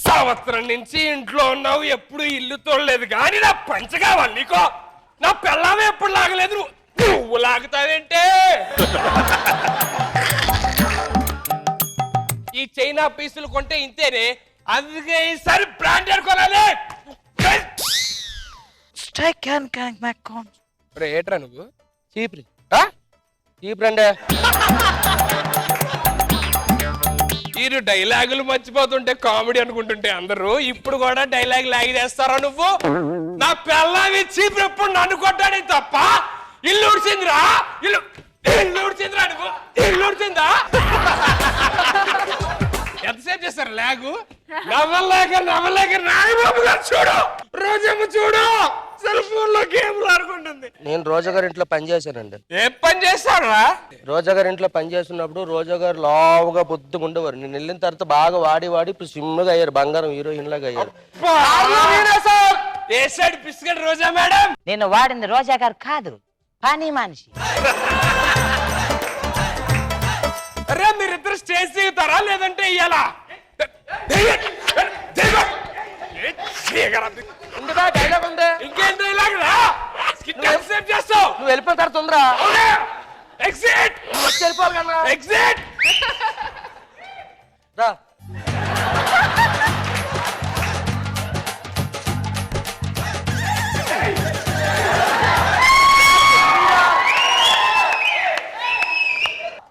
Speaker 6: సంవత్సరం నుంచి ఇంట్లో ఉన్నావు, ఎప్పుడు ఇల్లు తోడలేదు కానీ నా పంచ కావాలి నీకో. నా పిల్లమే ఎప్పుడు లాగలేదు, నువ్వు లాగుతావేంటే? ఈ చైనా పీసులు కొంటే ఇంతేనే, అందుకే ఈసారి బ్రాండెడ్ కొనాలి. ఏట్రా నువ్వు?
Speaker 11: చీపురి చీపురండి.
Speaker 6: మీరు డైలాగులు మర్చిపోతుంటే కామెడీ అనుకుంటుంటే అందరూ ఇప్పుడు కూడా డైలాగ్ లాగిదేస్తారా నువ్వు? నా పిల్లవి చీపురు ఎప్పుడు నన్ను కొట్టాడే తప్ప ఇల్లు ఉడిచిందిరా, ఇల్లు ఉడిచిందిరా, నువ్వు ఇల్లు ఉడిచిందా? ఎంతసేపు చేస్తారు లాగు? నవ్వలేక నాయబాబు గారు చూడు, రోజమ్మ చూడు, సెల్ ఫోన్ లో గేమ్లు ఆడుకుంటుంది.
Speaker 11: నేను రోజా గారి ఇంట్లో పని చేశానండి.
Speaker 6: ఏం పని చేస్తాడురా?
Speaker 11: రోజా గారి ఇంట్లో పని చేస్తున్నప్పుడు రోజా గారు లావుగా బొద్దుగా ఉండేవారు. నేను వెళ్ళిన తర్వాత బాగా వాడి ఇప్పుడు సిమ్గా అయ్యారు, బంగారం హీరోయిన్ లాగా అయ్యారు.
Speaker 6: రోజా మేడం,
Speaker 12: నేను వాడింది రోజా గారు కాదు, పని మనిషి.
Speaker 6: అరే మీరిద్దరు స్టేజ్ దిగుతారా లేదంటే ఇయ్యాలా?
Speaker 11: డైలాగ్ ఉంది,
Speaker 6: ఇంకేం డైలాగ్ రా? ఎంతసేపు చేస్తావు?
Speaker 11: నువ్వు వెళ్ళిపోయిన తర్వాత ఉందిరా.
Speaker 6: ఎగ్జిట్
Speaker 11: వెళ్ళిపోవాలి కన్నా.
Speaker 6: ఎగ్జిట్
Speaker 11: రా.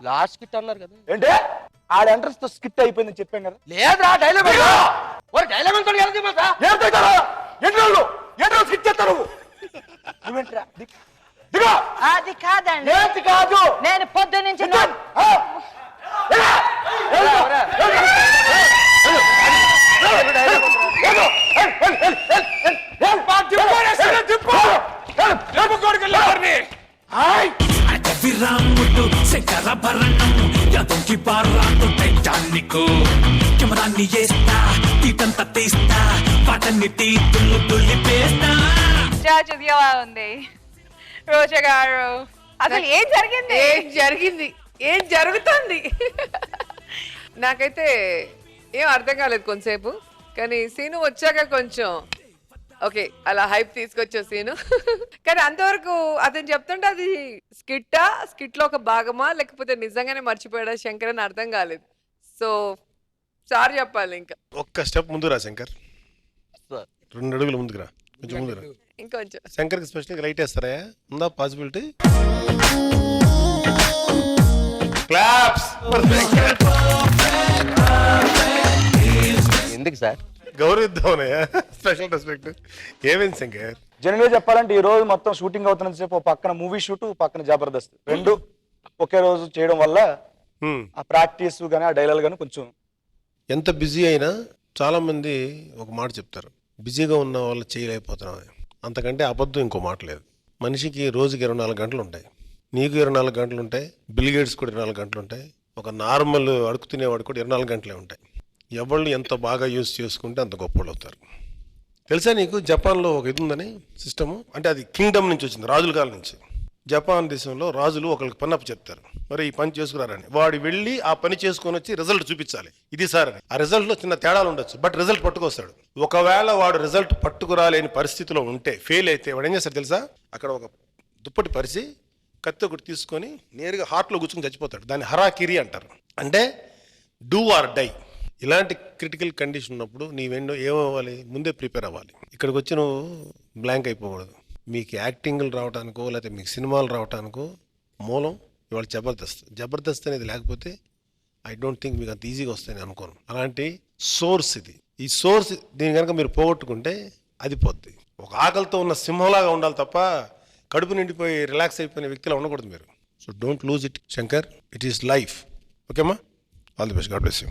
Speaker 11: లాస్ట్ కిట్ అన్నారు కదా.
Speaker 5: ఏంటి
Speaker 11: ఆడ ఎంట్రన్స్ తో స్కిట్ అయిపోయిందని చెప్పాను కదా.
Speaker 5: లేదురా డైలాగ్ డైలాగ్ అంతా ఎలా చెప్పా
Speaker 11: ఏం తగ్గారా? ఎన్ని రోజులు స్కిట్ చేస్తావు నువ్వేంట్రా? దిగా.
Speaker 12: అది కాదండి,
Speaker 11: ఏంటి కాదు?
Speaker 12: నేను పొద్దు నుంచి
Speaker 13: విరాముడు శంకర భరణం యాదొంకి పారాతో టైటానిక్ కెమెరాన్ని చేస్తా తీటంతా తీస్తా వాటన్ని తీతులు దులిపేస్తా.
Speaker 1: జడ్జెస్ ఎలా ఉంది రోజా గారు? అసలు ఏం జరిగింది?
Speaker 7: ఏం జరుగుతుంది నాకైతే ఏం అర్థం కాలేదు కొంతసేపు. కానీ సీను వచ్చాక కొంచెం ఓకే అలా హైప్ తీసుకొచ్చా సీను. కానీ అంతవరకు అతను చెప్తుంటే అది స్కిట్ లో ఒక భాగమా లేకపోతే నిజంగానే మర్చిపోయాడా శంకర్ అని అర్థం కాలేదు. సో సార్ చెప్పాలి ఇంకా
Speaker 8: ఒక్క స్టెప్ ముందు రా శంకర్, 2 అడుగులు ముందుకు రా, కొంచెం ముందు రా.
Speaker 7: ఇంకొంచెం
Speaker 8: శంకర్కి స్పెషల్గా లైట్ వేస్తారా? ఉందా పాసిబిలిటీ? క్లాప్స్.
Speaker 5: ఎందుకు సార్?
Speaker 8: గౌరవిద్దామనయ్యా, స్పెషల్ రెస్పెక్ట్. ఏమైంది శంకర్?
Speaker 11: జనరల్ గా చెప్పాలంటే ఈ రోజు మొత్తం షూటింగ్ అవుతున్నంత సేపు పక్కన మూవీ షూట్, పక్కన జబర్దస్త్ 2 ఒకే రోజు చేయడం వల్ల ఆ ప్రాక్టీస్ గానీ ఆ డైలాగ్ గానీ కొంచెం.
Speaker 8: ఎంత బిజీ అయినా చాలా మంది ఒక మాట చెప్తారు, బిజీగా ఉన్న వాళ్ళు చేయలేకపోతున్నాం. అంతకంటే అబద్ధం ఇంకో మాట లేదు. మనిషికి రోజుకి 24 గంటలు ఉంటాయి, నీకు 24 గంటలు ఉంటాయి, బిల్ గేట్స్ కూడా 24 గంటలు ఉంటాయి, ఒక నార్మల్ అడుగు తినేవాడు కూడా 24 గంటలే ఉంటాయి. ఎవళ్ళు ఎంత బాగా యూజ్ చేసుకుంటే అంత గొప్పలు అవుతారు. తెలుసా నీకు జపాన్లో ఒక ఇది ఉందని సిస్టము, అంటే అది కింగ్డమ్ నుంచి వచ్చింది, రాజుల కాలం నుంచి. జపాన్ దేశంలో రాజులు ఒకరికి పని అప్పు చెప్తారు, మరి ఈ పని చేసుకురారని. వాడు వెళ్ళి ఆ పని చేసుకొని వచ్చి రిజల్ట్ చూపించాలి, ఇది సార్ అని. ఆ రిజల్ట్లో చిన్న తేడాలు ఉండొచ్చు, బట్ రిజల్ట్ పట్టుకొస్తాడు. ఒకవేళ వాడు రిజల్ట్ పట్టుకురాలేని పరిస్థితిలో ఉంటే, ఫెయిల్ అయితే వాడు ఏం చేస్తాడు తెలుసా? అక్కడ ఒక దుప్పటి పరిచి కత్తి ఒకటి తీసుకొని నేరుగా హార్ట్లో గుచ్చుకుని చచ్చిపోతాడు. దాన్ని హరాకిరి అంటారు, అంటే డూ ఆర్ డై. ఇలాంటి క్రిటికల్ కండిషన్ ఉన్నప్పుడు నీవెండో ఏమవ్వాలి, ముందే ప్రిపేర్ అవ్వాలి. ఇక్కడికి వచ్చి నువ్వు బ్లాంక్ అయిపోకూడదు. మీకు యాక్టింగ్లు రావడానికో లేకపోతే మీకు సినిమాలు రావడానికో మూలం ఇవాళ జబర్దస్త్ అనేది లేకపోతే ఐ డోంట్ థింక్ మీకు అంత ఈజీగా వస్తాయని అనుకోను. అలాంటి సోర్స్ ఇది. ఈ సోర్స్ దీని కనుక మీరు పోగొట్టుకుంటే అది పోద్ది. ఒక ఆకలితో ఉన్న సింహంలాగా ఉండాలి తప్ప కడుపు నిండిపోయి రిలాక్స్ అయిపోయిన వ్యక్తిలా ఉండకూడదు మీరు. So don't lose it Shankar, it is life. ఓకేమ్మా, all the best, God bless you.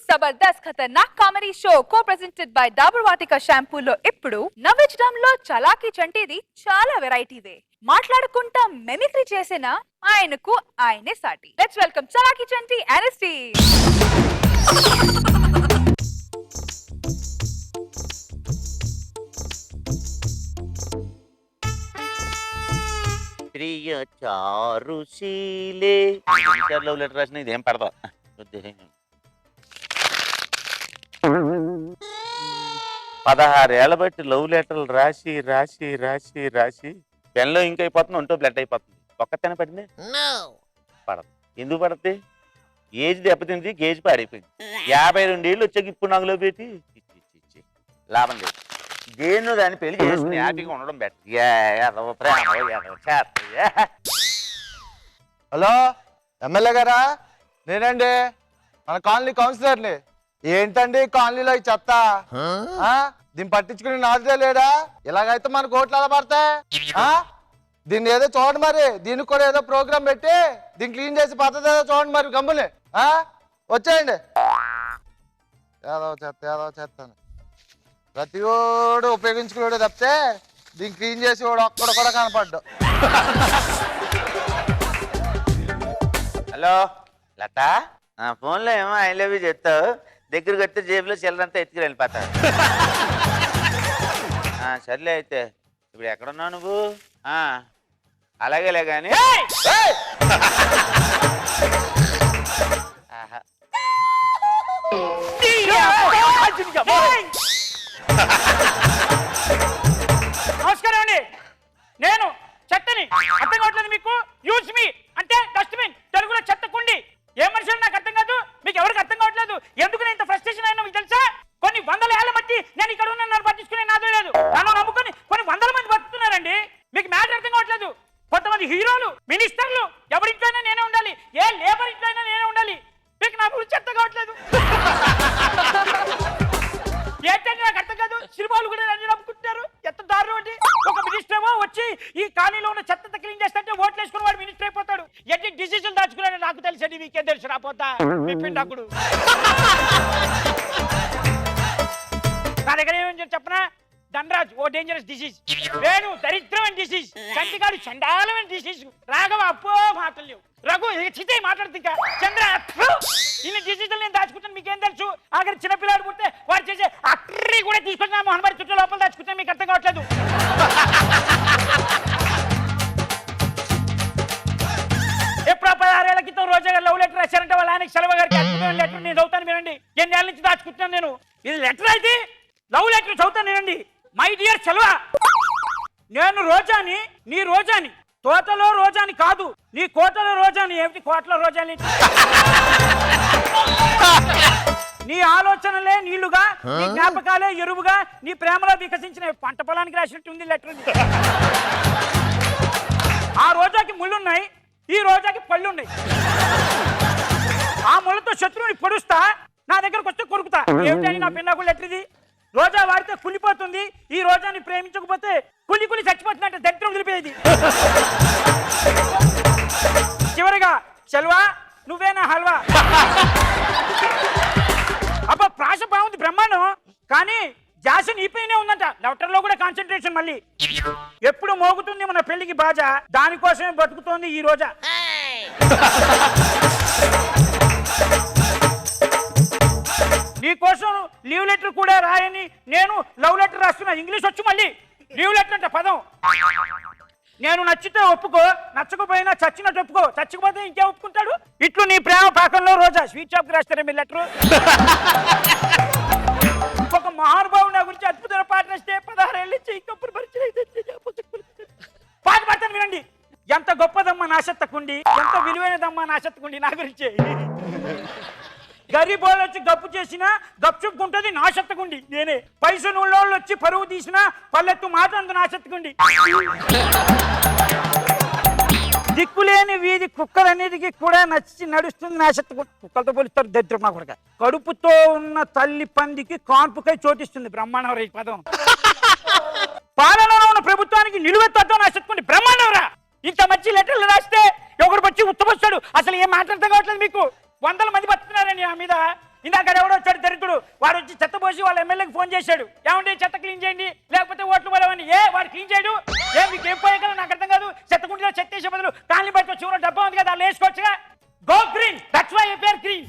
Speaker 1: Jabardasth Khatarnak comedy show co presented by Dabur Vatika షాంపూలో ఇప్పుడు నవ్వించడంలో చలాకీ చంటిది చాలా వెరైటీదే. మాట్లాడుకుంటా మెమిక్రీ చేసిన ఆయనకు ఆయనే సాటి. లెట్స్ వెల్కమ్ చలాకీ చంటి అనెస్టీ.
Speaker 14: ప్రియ చారుశీలే లవ్ లెటర్ రాసిన ఇదేం పెడతా. 16 ఏళ్ల బట్టి లవ్ లెటర్లు రాసి రాసి రాసి రాసి పెన్లో ఇంక అయిపోతుంది, ఒంటో బ్లడ్ అయిపోతుంది. ఒక్కతనే పడింది పడదు. ఎందుకు పడద్ది? ఏజ్ దెబ్బతింది, గేజ్ పాడైపోయింది. 52 ఏళ్ళు వచ్చాక ఇప్పుడు నాకు లవ్ పెట్టి ఇచ్చి లాభం లేదు. దేన్నో దాన్ని పెళ్లి చేసుకుని హ్యాపీగా ఉండడం బెటర్.
Speaker 11: హలో ఎమ్మెల్యే గారా? నేనండి, మన కాలనీ కౌన్సిలర్ని. ఏంటండి కాలనీలో ఈ చెత్త? దీన్ని పట్టించుకుని నాదే లేడా? ఇలాగైతే మనకు ఓట్లు ఎలా పడతాయి? దీన్ని ఏదో చూడండి, మరి దీనికి కూడా ఏదో ప్రోగ్రామ్ పెట్టి దీన్ని క్లీన్ చేసి పద్ధతి ఏదో చూడండి మరి. గమ్ముని వచ్చేయండి. ఏదో చెత్తాను ప్రతి ఓడు ఉపయోగించుకునే తప్పితే దీన్ని క్లీన్ చేసి వాడు ఒక్కడ కూడా కనపడ్డు.
Speaker 14: హలో లత, ఫోన్లో ఏమో ఐ లవ్ యూ చెప్తావు, దగ్గరకు వస్తే జేబులో చిల్లరంతా ఎత్తుకుని వెళ్ళిపోతావు. సర్లే అయితే ఇప్పుడు ఎక్కడున్నావు నువ్వు? అలాగేలే కానీ
Speaker 10: నమస్కారం అండి, నేను చెత్తని. అర్థం కావట్లేదు మీకు? యూజ్ మీ అంటే డస్ట్బిన్, తెలుగులో చెత్త కుండి. ఏ మనుషులు నాకు అర్థం కాదు, మీకు ఎవరికి అర్థం కావట్లేదు. ఎందుకు నేను ఇంత ఫ్రస్ట్రేషన్ అయినా మీకు తెలుసా? కొన్ని 100 ఏళ్ల బట్టి నేను ఇక్కడ ఉన్న నన్ను పట్టించుకునే నాదో లేదు. నన్ను నమ్ముకొని కొన్ని 100 మంది బతుకుతున్నారండి. మీకు మ్యాటర్ అర్థం కావట్లేదు. కొంతమంది హీరోలు, మినిస్టర్లు, ఎవరింట్లోనే నేనే ఉండాలి. సంగతి మీకే తెలుసు రాపోతా పిప్పిండకుడు. నా దగ్గర ఏమని చెప్పనా, ధనరాజ్ ఓ డేంజరస్ డిసీజ్, వేణు దరిద్రమైన డిసీజ్, కంటికాడు చండాలమైన డిసీజ్, రాఘవ అప్పో మాటలు లేవు, రఘు చితే మాట్లాడుతుంది, ఇంకా చంద్ర ఇన్ని డిసీజులు నేను దాచుకుంటాను మీకేం తెలుసు. ఆఖరి చిన్నపిల్లాడు పుడితే వాడు చేసే అట్రీ కూడా తీసుకొని నా మొహన్ మరి చుట్టూ లోపల దాచుకుంటాను, మీకు అర్థం కావట్లేదు. ఎప్పుడో 16 ఏళ్ల క్రితం రోజా గారు లవ్ లెటర్ రాశారంటే వాళ్ళ ఆయనకి సెలవు గారికి అద్భుతమైన లెటర్ నేను చదువుతాను వినండి. ఎన్నేళ్ళ నుంచి దాచుకుంటున్నాను నేను, ఇది లెటర్ అయితే లవ్ లెటర్ చదువుతాను వినండి. మై డియర్ సెలవా, నేను రోజాని, నీ రోజాని, తోటలో రోజాని కాదు, నీ కోటలో రోజాని. ఏమిటి కోటలో రోజాని? నీ ఆలోచనలే నీళ్లుగా, నీ జ్ఞాపకాలే ఎరువుగా, నీ ప్రేమలో వికసించిన పంట పొలానికి రాసినట్టు ఉంది లెటర్. ఆ రోజాకి ముళ్ళున్నాయి, ఈ రోజాకి పళ్ళున్నాయి. ఆ ముళ్ళతో శత్రువుని పొడుస్తా, నా దగ్గరకు వస్తే కొరుకుతా. ఏమిటని నా పిన్నకు లెటర్ ఇది. రోజా వాడితే కుళ్ళిపోతుంది, ఈ రోజాని ప్రేమించకపోతే కులి కులి చచ్చిపోతుందంటే దరిద్రం వదిలిపోయేది. చివరిగా సెల్వా నువ్వేనా హల్వా. అబ్బా ప్రాస బాగుంది బ్రహ్మాండం, కానీ జాస నీపైనే ఉందంట. లెటర్ లో కూడా కాన్సన్ట్రేషన్ మళ్ళీ. ఎప్పుడు మోగుతుంది మన పెళ్లికి బాజా, దానికోసమే బతుకుతోంది ఈ రోజా. నీకోసం లీవ్ లెటర్ కూడా రాయని నేను లవ్ లెటర్ రాస్తున్నా. ఇంగ్లీష్ వచ్చు మళ్ళీ. లీవ్ లెటర్ అంటే పదం. నేను నచ్చితే ఒప్పుకో, నచ్చకపోయినా చచ్చినట్టు ఒప్పుకో, చచ్చిపోతే ఇంకే ఒప్పుకుంటాడు. ఇట్లు నీ ప్రేమ పాకంలో రోజా. స్వీట్ షాప్ కి రాస్తారా మీ లెటరు? ఒక మహానుభావు నా గురించి అద్భుతమైన పాట రాస్తే 16 ఏళ్ళు ఇచ్చి ఇంకొప్పుడు పాట పాడతాను వినండి. ఎంత గొప్పదమ్మా నాశత్తకుండి, ఎంత విలువైనదమ్మా నాశత్తకుండి నా గురించి. గరీబోళ్ళు వచ్చి గప్పు చేసినా గప్చుకుంటుంది నాశత్తకుండి నేనే. పైసలు ఉన్నోళ్ళు వచ్చి పరువు తీసినా పల్లెత్తు మాట అందు నాశత్తకుండి. దిక్కులేని వీధి కుక్కలన్నిటికీ కూడా నచ్చి నడుస్తుంది నాశత్తకుండి. కుక్కలతో పోలిస్తారు దరిద్రం మా కొడుక. కడుపుతో ఉన్న తల్లి పందికి కాన్పుకై చోటిస్తుంది బ్రహ్మాండం ఈ పదం. పాలనలో ఉన్న ప్రభుత్వానికి నిలువెత్తతో నాశత్తకుండి బ్రహ్మాండం. ఇంత మంచి లెటర్లు రాస్తే ఒకరు వచ్చి ఉత్తమొస్తాడు. అసలు ఏం మాట్లాడతాం కావట్లేదు మీకు. 100 మంది బతుకుతున్నారండి నా మీద. ఇందాక ఎవడో వచ్చాడు దరిద్రుడు, వాడు వచ్చి చెత్త పోసి వాళ్ళ ఎమ్మెల్యేకి ఫోన్ చేశాడు, ఏమంటే చెత్త క్లీన్ చేయండి లేకపోతే ఓట్లు పోలేవని. వాడు క్లీన్ చేయడు. మీకు ఏం పోయే కదా నాకు అర్థం కాదు. చెత్తకుంటలో చెత్త వేసే బదులు కాలనీ బయట చివరి డబ్బా ఉంది కదా అలా వేసుకోవచ్చుగా. Go green, that's why you pair green.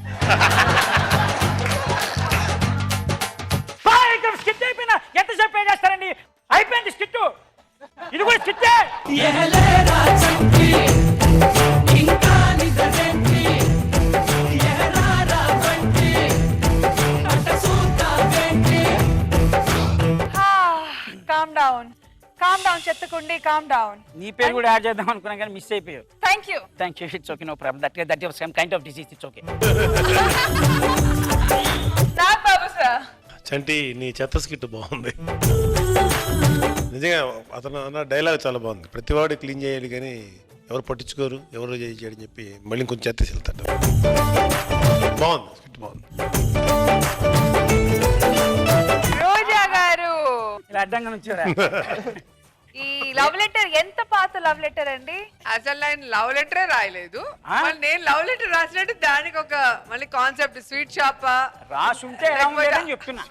Speaker 10: Skit అయిపోయినా ఎంతసేపు పే చేస్తారండి? అయిపోయింది స్కిట్. ఇది కూడా స్కిట్టే.
Speaker 1: కామ్ డౌన్ చెత్తకుండి, కామ్ డౌన్.
Speaker 10: నీ పేరు కూడా యాడ్ చేద్దాం అనుకున్నా కానీ మిస్ అయిపోయావు.
Speaker 1: Thank you.
Speaker 10: It's okay, no problem. That is some kind of disease. It's okay.
Speaker 1: Babu sir,
Speaker 8: Chanti నీ చెత్త స్కిట్ బాగుంది నిజంగా. అతను అన్న డైలాగ్ చాలా బాగుంది. ప్రతివాడు క్లీన్ చేయాలి కానీ ఎవరు పట్టించుకోరు, ఎవరు చేయని చెప్పి మళ్ళీ ఇంకొంచెం చెత్తేసి వెళ్తాడు. బాగుంది స్కిట్, బాగుంది.
Speaker 1: రోజా గారు
Speaker 10: ఇలా అడ్డంగా నుంచారా?
Speaker 1: ఈ లవ్ లెటర్ ఎంత పాత లవ్ లెటర్ అండి?
Speaker 7: అసలు నేను లవ్ లెటరే రాయలేదు. మళ్ళీ నేను లవ్ లెటర్ రాసినట్టు దానికి ఒక మళ్ళీ కాన్సెప్ట్ స్వీట్ షాప్
Speaker 10: రాసుంటే చెప్తున్నా.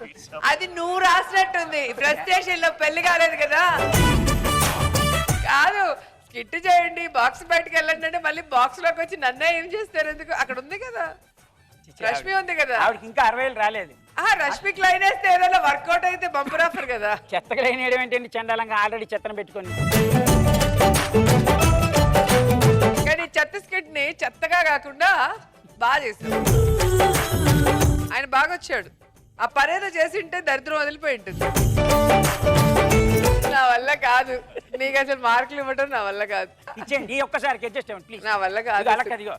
Speaker 7: అది నువ్వు రాసినట్టుంది. ఫ్రస్ట్రేషన్ లో పెళ్లి కాలేదు కదా. కాదు, స్కిట్ చేయండి, బాక్స్ బయటకు వెళ్ళండి అంటే మళ్ళీ బాక్స్ లోకి వచ్చి నన్నే ఏం చేస్తారు? ఎందుకు? అక్కడ ఉంది కదా రష్మి, ఉంది కదా.
Speaker 10: ఆవిడకి ఇంకా 60 ఏళ్ళు రాలేదు.
Speaker 7: రష్మికి లైన్ వేస్తే ఏదైనా వర్కౌట్ అయితే బంపర్ ఆఫర్ కదా.
Speaker 10: చెత్తగా లైన్ వేయడం ఏంటండి? చండాలంగా ఆల్రెడీ చెత్తను పెట్టుకొని.
Speaker 7: కానీ చెత్త స్కిట్ ని చెత్తగా కాకుండా బాగా చేశాడు ఆయన. బాగా వచ్చాడు. ఆ పనేదో చేసి ఉంటే దరిద్రం వదిలిపోయి ఉంటుంది. నా వల్ల కాదు. నీకు అసలు మార్కులు ఇవ్వడం నా వల్ల కాదు.
Speaker 10: ఇచ్చేయండి ఒక్కసారికి అడ్జస్ట్ అవ్వండి ప్లీజ్.
Speaker 7: నా వల్ల కాదు.
Speaker 10: అలా కదిగో.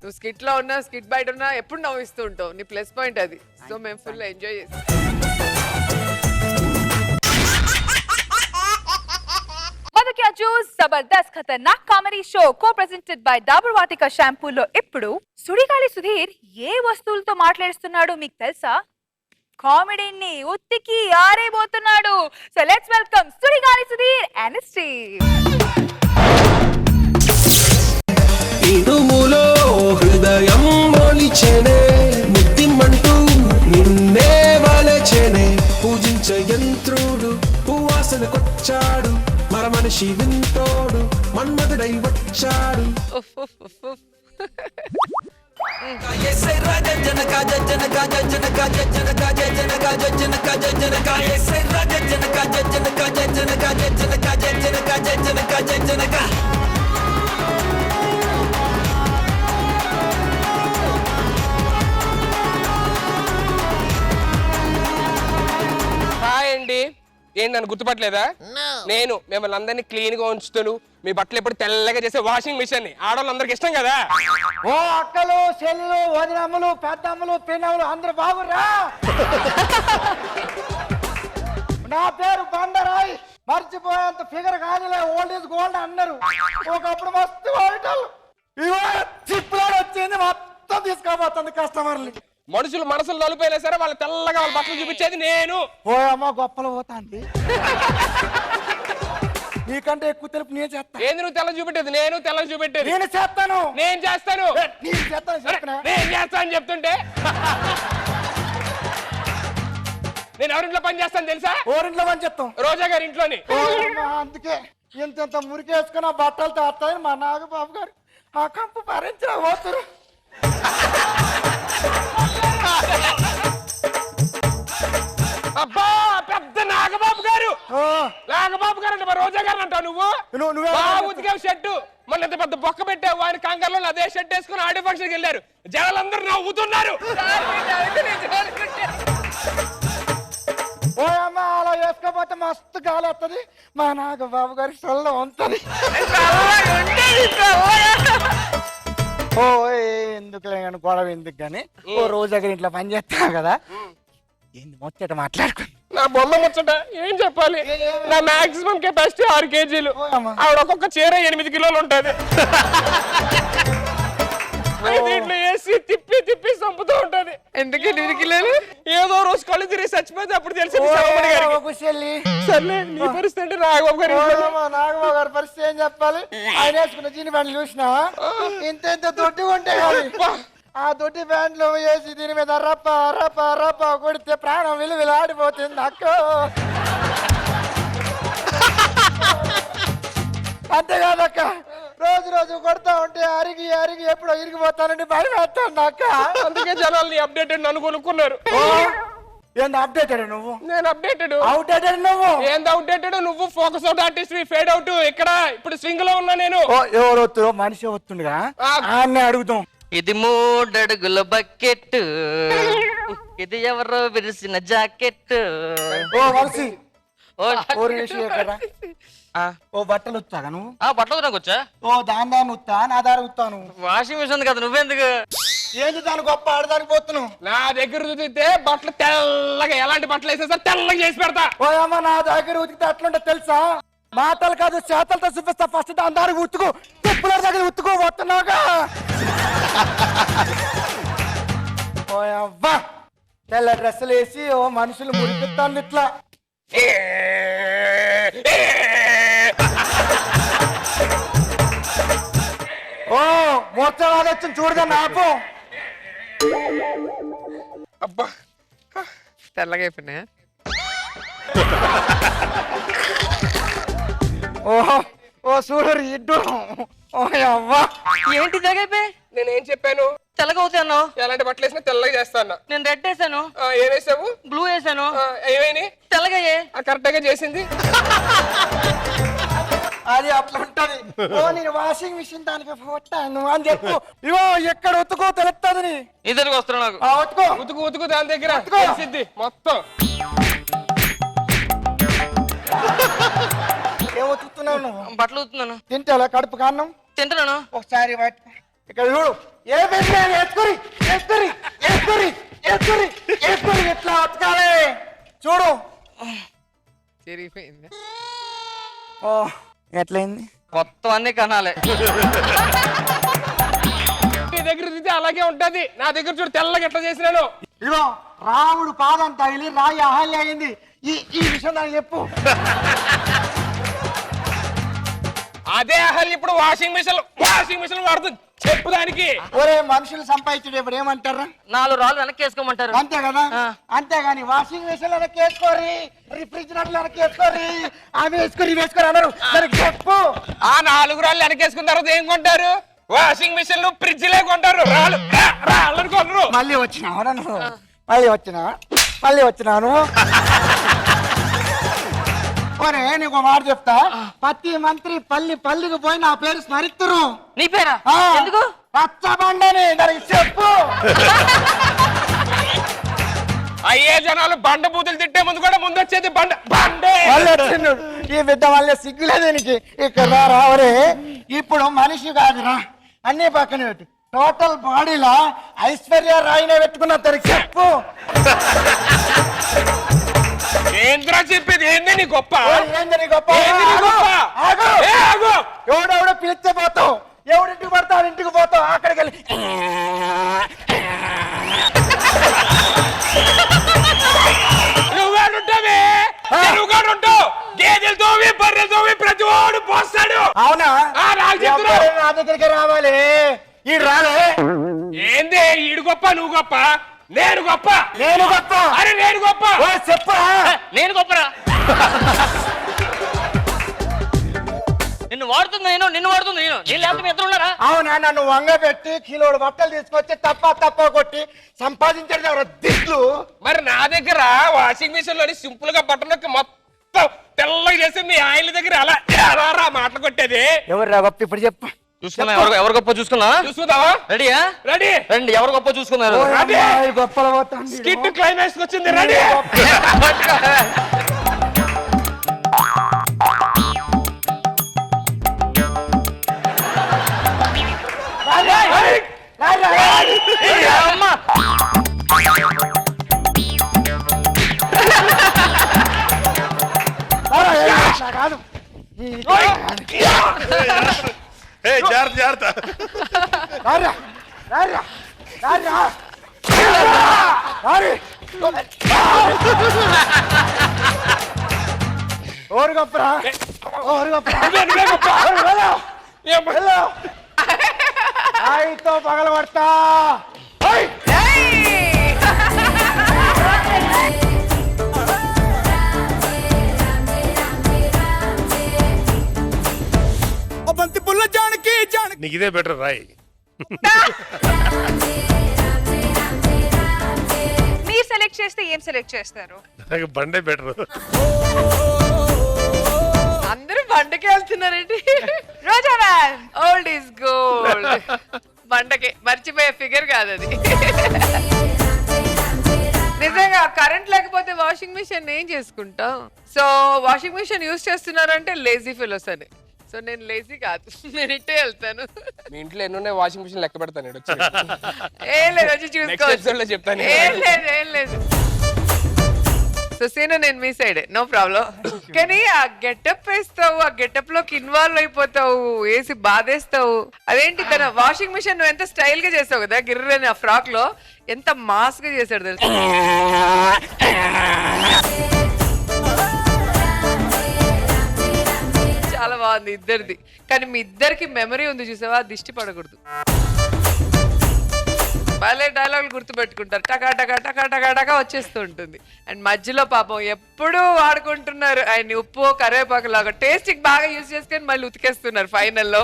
Speaker 7: నువ్వు స్కిట్ లో ఉన్నా, స్కిట్ బయట ఉన్నా ఎప్పుడు నవ్విస్తూ ఉంటావు. నీ ప్లస్ పాయింట్ అది. సో మేము ఫుల్ ఎంజాయ్ చేస్తాం.
Speaker 1: మధుక్యా choose Jabardasth Khatarnak comedy show co presented by Dabur Vatika షాంపూలో ఇప్పుడు సుడిగాలి సుధీర్ ఏ వస్తువులతో మాట్లాడుస్తున్నాడో మీకు తెలుసా? కామెడీని ఉత్తికి ఆరేబోతున్నాడు. So let's welcome Sudigali Sudheer and Steve.
Speaker 13: ఇడుములో హృదయం మొలిచెనే ముద్దిమంటూ నిన్నే వలచెనే పూజించ యంత్రుడు పువ్వాసనకొచ్చాడు మర మనిషి వింతోడు మన్మధుడై వచ్చాడు.
Speaker 6: హాయ్ అండి. ఏంటి నన్ను గుర్తుపట్టలేదా? నేను మిమ్మల్ని అందరినీ క్లీన్ గా ఉంచుతాను. మీ బట్టలు ఎప్పుడు తెల్లగా చేసే వాషింగ్ మిషన్ ని ఆడవాళ్ళందరికి ఇష్టం కదా.
Speaker 10: ఓ అక్కలు చెల్లెలు వదినమ్మలు పెద్దమ్మలు పిన్నమ్మలు అందరూ బాగుర్రా. నా పేరు బండరాయ్. మర్చిపోయేంత ఫిగర్ కాదులే, ఓల్డ్ ఈజ్ గోల్డ్ అన్నారు. ఒకప్పుడు మస్తు వాడేటోళ్ళు. చిప్పులో వచ్చింది మొత్తం తీసుకోబోతుంది కస్టమర్లు.
Speaker 6: మనుషులు మనసులు నలుపైనా సరే వాళ్ళ తెల్లగా వాళ్ళ బట్టలు చూపించేది నేను.
Speaker 10: ఓ అమ్మ గొప్పలు పోతాంది. నీకంటే ఎక్కువ తెలుపు నేను చేస్తాను.
Speaker 6: ఏంది నువ్వు తెల్ల చూపెట్టేది? నేను తెల్ల చూపెట్టేది
Speaker 10: నేను చేస్తాను.
Speaker 6: నేను చేస్తాను.
Speaker 10: నేను చేస్తాను.
Speaker 6: నేను చేస్తా అని చెప్తుంటే నేను ఎవరింట్లో పని చేస్తాను తెలుసా?
Speaker 10: ఓరింట్లో పని చెప్తాం.
Speaker 6: రోజా గారి ఇంట్లోని.
Speaker 10: అందుకే ఇంత మురికేసుకుని ఆ బట్టలు తాస్తాయని మా నాగబాబు గారు ఆ కంపు భరించిన పోతారు.
Speaker 6: అబ్బా పెద్ద నాగబాబు గారు. నాగబాబు గారు అంటే రోజా గారు అంటావు నువ్వు. ఉతికావు షర్టు మళ్ళీ ఎంత పెద్ద బొక్క పెట్టావు. ఆయన కంగారులో అదే షర్ట్ వేసుకుని ఆడియో ఫంక్షన్కి వెళ్ళారు. జనాలందరూ నవ్వుతున్నారు.
Speaker 10: ఓ అమ్మ అలా వేసుకోపోతే మస్తు గాలి వస్తుంది. మా నాగబాబు గారి సొల్ల ఉంటుంది. ఓ ఎందుకులే కానీ గొడవ ఎందుకు కానీ. ఓ రోజు అక్కడ ఇంట్లో పని చేస్తా కదా, ఏంది ముచ్చట మాట్లాడుకో.
Speaker 6: నా బొమ్మ ముచ్చట ఏం చెప్పాలి? నా మాక్సిమం కెపాసిటీ 6 కేజీలు. ఆవిడ ఒక్కొక్క చీర 8 కిలోలు ఉంటది. దీంట్లో వేసి తిప్పి తిప్పి చంపుతూ ఉంటది.
Speaker 7: ఎందుకు 8 కిలోలు?
Speaker 6: ఏదో రోజు కళ్ళు తిరిగి చచ్చిపోతే అప్పుడు తెలిసింది. సర్లే నీ పరిస్థితి అంటే నాగబాబు గారు.
Speaker 10: నాగబాబు గారి పరిస్థితి ఏం చెప్పాలి? ఆయన వేసుకున్న జీని బండ్లు చూసినా ఇంత ఇంత దొడ్డు ఉంటాయి. ఆ దొడ్డి బ్యాండ్లు వేసి దీని మీద రప్ప రప్ప రప్ప కొడితే ప్రాణం విలువిలాడిపోతుంది అక్క. అంతేకాదక్క, రోజు రోజు కొడతా ఉంటే అరిగి అరిగి ఎప్పుడో ఇరిగిపోతానండి భయం వేస్తాను అక్క.
Speaker 6: అందుకే జనాల్ని అప్డేటెడ్ నన్ను కొనుక్కున్నారు.
Speaker 10: ఏంది అప్డేటెడ్ నువ్వు?
Speaker 6: నేను అప్డేటెడ్.
Speaker 10: అవుటేటెడ్ నువ్వు?
Speaker 6: ఏంది అవుటేటెడ్? నువ్వు focus out artist, fade out. ఇక్కడ ఇప్పుడు స్వింగ్ లో ఉన్నా నేను.
Speaker 10: ఎవరు వస్తుందో మనిషి వస్తుండగా ఆయన్ని అడుగుతాం.
Speaker 15: ఇది 3 అడుగుల బకెట్, ఇది ఎవరో విరిసిన జాకెట్.
Speaker 10: ఓ వలసి ఓ బట్టలు వచ్చాగా నువ్వు?
Speaker 15: బట్టలు నాకు వచ్చా.
Speaker 10: ఓ దాన్ని ఉత్తా నా దారి ఉత్తాను.
Speaker 15: వాషింగ్ మిషన్ కదా, నువ్వెందుకు?
Speaker 10: ఏంది దాని గొప్ప ఆడదానికి పోతున్నావు?
Speaker 6: నా దగ్గర ఉతికితే బట్టలు తెల్లగా, ఎలాంటి బట్టలు వేసేసా తెల్లగా చేసి పెడతా.
Speaker 10: ఓ అమ్మ నా దగ్గర ఉతికితే అట్లుంటే తెలుసా? మాటలు కాదు చేతలతో చూపిస్తా. ఫస్ట్ దాని దారికి ఉత్తుకు, చెప్పుల దగ్గర ఉత్తుకో పోతున్నావుగా. ఓ అవ్వా తెల్ల డ్రెస్సులు వేసి ఓ మనుషులు మురిపిస్తాను ఇట్లా. ఓ మొత్తం వచ్చింది చూడదా నాపు.
Speaker 6: అబ్బా
Speaker 7: తెల్లగా అయిపోయినాయా?
Speaker 10: ఓహో ఓ చూడరు ఇడ్డు. ఓ అవ్వా
Speaker 15: ఏంటి తెగైపోయి?
Speaker 6: నేనేం చెప్పాను?
Speaker 15: తెల్లగా అవుతాను.
Speaker 6: ఎలాంటి బట్టలు వేసినా తెల్లగా చేస్తాను.
Speaker 15: నేను రెడ్ వేసాను.
Speaker 6: ఏం వేసావు?
Speaker 15: బ్లూ వేసాను.
Speaker 6: ఏమైనా
Speaker 15: తెల్లగా
Speaker 6: కరెక్ట్ గా చేసింది.
Speaker 10: అది అట్లా ఉంటది. ఓ నేను వాషింగ్ మిషన్ దానికి కొట్టాను అని చెప్పు. ఇవో ఎక్కడ ఉతుకో తెలుస్తుంది.
Speaker 15: ఇద్దరికి వస్తున్నా నాకు.
Speaker 10: ఉతుకో
Speaker 6: ఉతుకు ఉతుకు దాని దగ్గర తెలిసిద్ది మొత్తం.
Speaker 10: ఏం ఉతుకుతున్నావు నువ్వు?
Speaker 15: బట్టలు ఉతుకుతున్నాను.
Speaker 10: తింటావా కడుపు కారణం?
Speaker 15: తింటున్నాను.
Speaker 10: ఒకసారి ఇక్కడ చూడు. ఏ వేసుకొని వేసుకొని వేసుకొని వేసుకొని వేసుకొని ఎట్లా ఉతకాలి చూడు.
Speaker 7: చెరిగిపోయింది.
Speaker 10: ఓ ఎట్లయింది?
Speaker 15: మొత్తం అన్ని కనాలే.
Speaker 6: నీ దగ్గర తింటే అలాగే ఉంటది. నా దగ్గర చూడు తెల్లగా ఎట్లా చేసినాను.
Speaker 11: ఇదిగో రాముడు పాదం తగిలి రాయి అహల్య అయింది. ఈ విషయం నాకు చెప్పు.
Speaker 6: అదే అహల్య ఇప్పుడు వాషింగ్ మిషన్ వాడుతుంది. చెప్పు దానికి.
Speaker 11: ఒరే మనుషులు సంపాదించడం ఇప్పుడు ఏమంటారా?
Speaker 15: 4 రాళ్ళు వెనక్కి వేసుకోమంటారు.
Speaker 11: అంతే కదా. అంతేగాని వాషింగ్ మిషన్ వెనక్కి వేసుకోరి, రిఫ్రిజిరేటర్ వెనక్కి వేసుకోరి, అవి వేసుకొని అన్నారు. దానికి చెప్పు.
Speaker 6: ఆ 4 రాళ్ళు వెనకేసుకున్న తర్వాత ఏం కొంటారు? వాషింగ్ మిషన్ ఫ్రిడ్జ్ లే కొంటారు. రాళ్ళని కొనరు.
Speaker 11: మళ్ళీ వచ్చినాను. ఒరే నీకు మాట చెప్తా, ప్రతి మంత్రి పల్లికి పోయి నా పేరు స్మరిస్తురు.
Speaker 15: నీ పేరా? ఎందుకు?
Speaker 11: పచ్చబండని దానికి చెప్పు.
Speaker 6: అయ్యే జనాలు బండ బూతులు తిట్టే ముందు కూడా ముందు వచ్చేది బండే.
Speaker 11: ఈ బిడ్డ వల్లే సిగ్గులేదు నీకు. ఇక్కడ రావరే, ఇప్పుడు మనిషి కాదురా, అన్ని పక్కన పెట్టు. టోటల్ బాడీలో ఐశ్వర్య రాయినే పెట్టుకున్న తనకి చెప్పు.
Speaker 6: ఏంద్రా చెప్పేది? ఏంది నీ గొప్ప?
Speaker 11: ఎవడెవడో పిలిస్తే పోతావు, ఎవడింటికి పడతావు ఇంటికి పోతావు, అక్కడికి వెళ్ళి
Speaker 6: నువ్వేడుంటావే, నువ్వుగాడుంటావు. గేదెలు తోవి బర్రెలు తోవి ప్రతి వాడు పోస్తాడు.
Speaker 11: అవునా?
Speaker 6: నాకు
Speaker 11: నా దగ్గరికి రావాలి. ఈ రాలే.
Speaker 6: ఏంది ఈడు గొప్ప, నువ్వు గొప్ప, నేను గొప్ప. అరే నేను గొప్ప.
Speaker 11: చెప్పరా?
Speaker 15: నేను గొప్పరా? నిన్ను వాడుతుంది నేను, నిన్ను వాడుతుంది నేను. నేను లేకపోతే ఇద్దరు ఉన్నారా?
Speaker 11: అవునా? నన్ను వంగబెట్టి కిలోడు బట్టలు తీసుకొచ్చి తప్ప కొట్టి సంపాదించడం ఎవరో దిట్లు.
Speaker 6: మరి నా దగ్గర వాషింగ్ మిషన్ లోని సింపుల్ గా బట్టలకి మొత్తం తెల్లగా చేసి మీ ఆయన దగ్గర అలా మాటలు కొట్టేది.
Speaker 11: ఎవరు గొప్ప ఇప్పుడు చెప్పు.
Speaker 15: చూసుకున్నా ఎవరు గొప్ప చూసుకున్నా?
Speaker 6: చూసుకుందావా?
Speaker 15: రెడీయా?
Speaker 6: రెడీ.
Speaker 15: రండి, ఎవరు గొప్ప చూసుకున్నారు?
Speaker 11: గొప్పలు
Speaker 6: స్కిట్ క్లైమాక్స్ వచ్చింది. రెడీ.
Speaker 11: కాదు
Speaker 8: జాగ్రత్త.
Speaker 11: ఓరు గొప్పరా? రాయితో పగలబడతా.
Speaker 8: నీకు ఇదే బెటర్ రాయి.
Speaker 1: మీరు సెలెక్ట్ చేస్తే ఏం సెలెక్ట్ చేస్తారు?
Speaker 8: నాకు బండే బెటర్.
Speaker 7: అందరూ బండకే వెళ్తున్నారండి.
Speaker 1: రోజా మ్యామ్,
Speaker 7: ఓల్డ్ ఈజ్ గోల్డ్. బండకే మర్చిపోయే ఫిగర్ కాదు అది. నిజంగా కరెంట్ లేకపోతే వాషింగ్ మిషన్ ఏం చేసుకుంటాం? సో వాషింగ్ మిషన్ యూజ్ చేస్తున్నారంటే లేజీ ఫెలోస్ అని. సో నేను లేజీ కాదు, నేను ఇట్టే వెళ్తాను.
Speaker 6: మీ ఇంట్లో ఎన్ని వాషింగ్ మిషన్ లెక్క పెడతాను.
Speaker 7: ఏం లేదు, వచ్చి చూసుకోవచ్చు.
Speaker 6: చెప్తాను.
Speaker 7: ఏం లేదు. సో సీను నేను మీ సైడే, నో ప్రాబ్లం. కానీ ఆ గెటప్ వేస్తావు, ఆ గెటప్ లోకి ఇన్వాల్వ్ అయిపోతావు, వేసి బాధేస్తావు. అదేంటి తన వాషింగ్ మిషన్ నువ్వు ఎంత స్టైల్ గా చేస్తావు కదా, గిర్రని ఆ ఫ్రాక్ లో ఎంత మాస్ గా చేశాడు తెలుసు. చాలా బాగుంది ఇద్దరిది. కానీ మీ ఇద్దరికి మెమరీ ఉంది చూసావా, దిష్టి పడకూడదు. భలే డైలాగులు గుర్తు పెట్టుకుంటారు, టకా టకా టకా టకా టకా వచ్చేస్తూ ఉంటుంది. అండ్ మధ్యలో పాపం ఎప్పుడూ వాడుకుంటున్నారు ఆయన ఉప్పు కరివేపాకు లాగా, టేస్టింగ్ బాగా యూజ్ చేసుకొని మళ్ళీ ఉతికేస్తున్నారు ఫైనల్లో.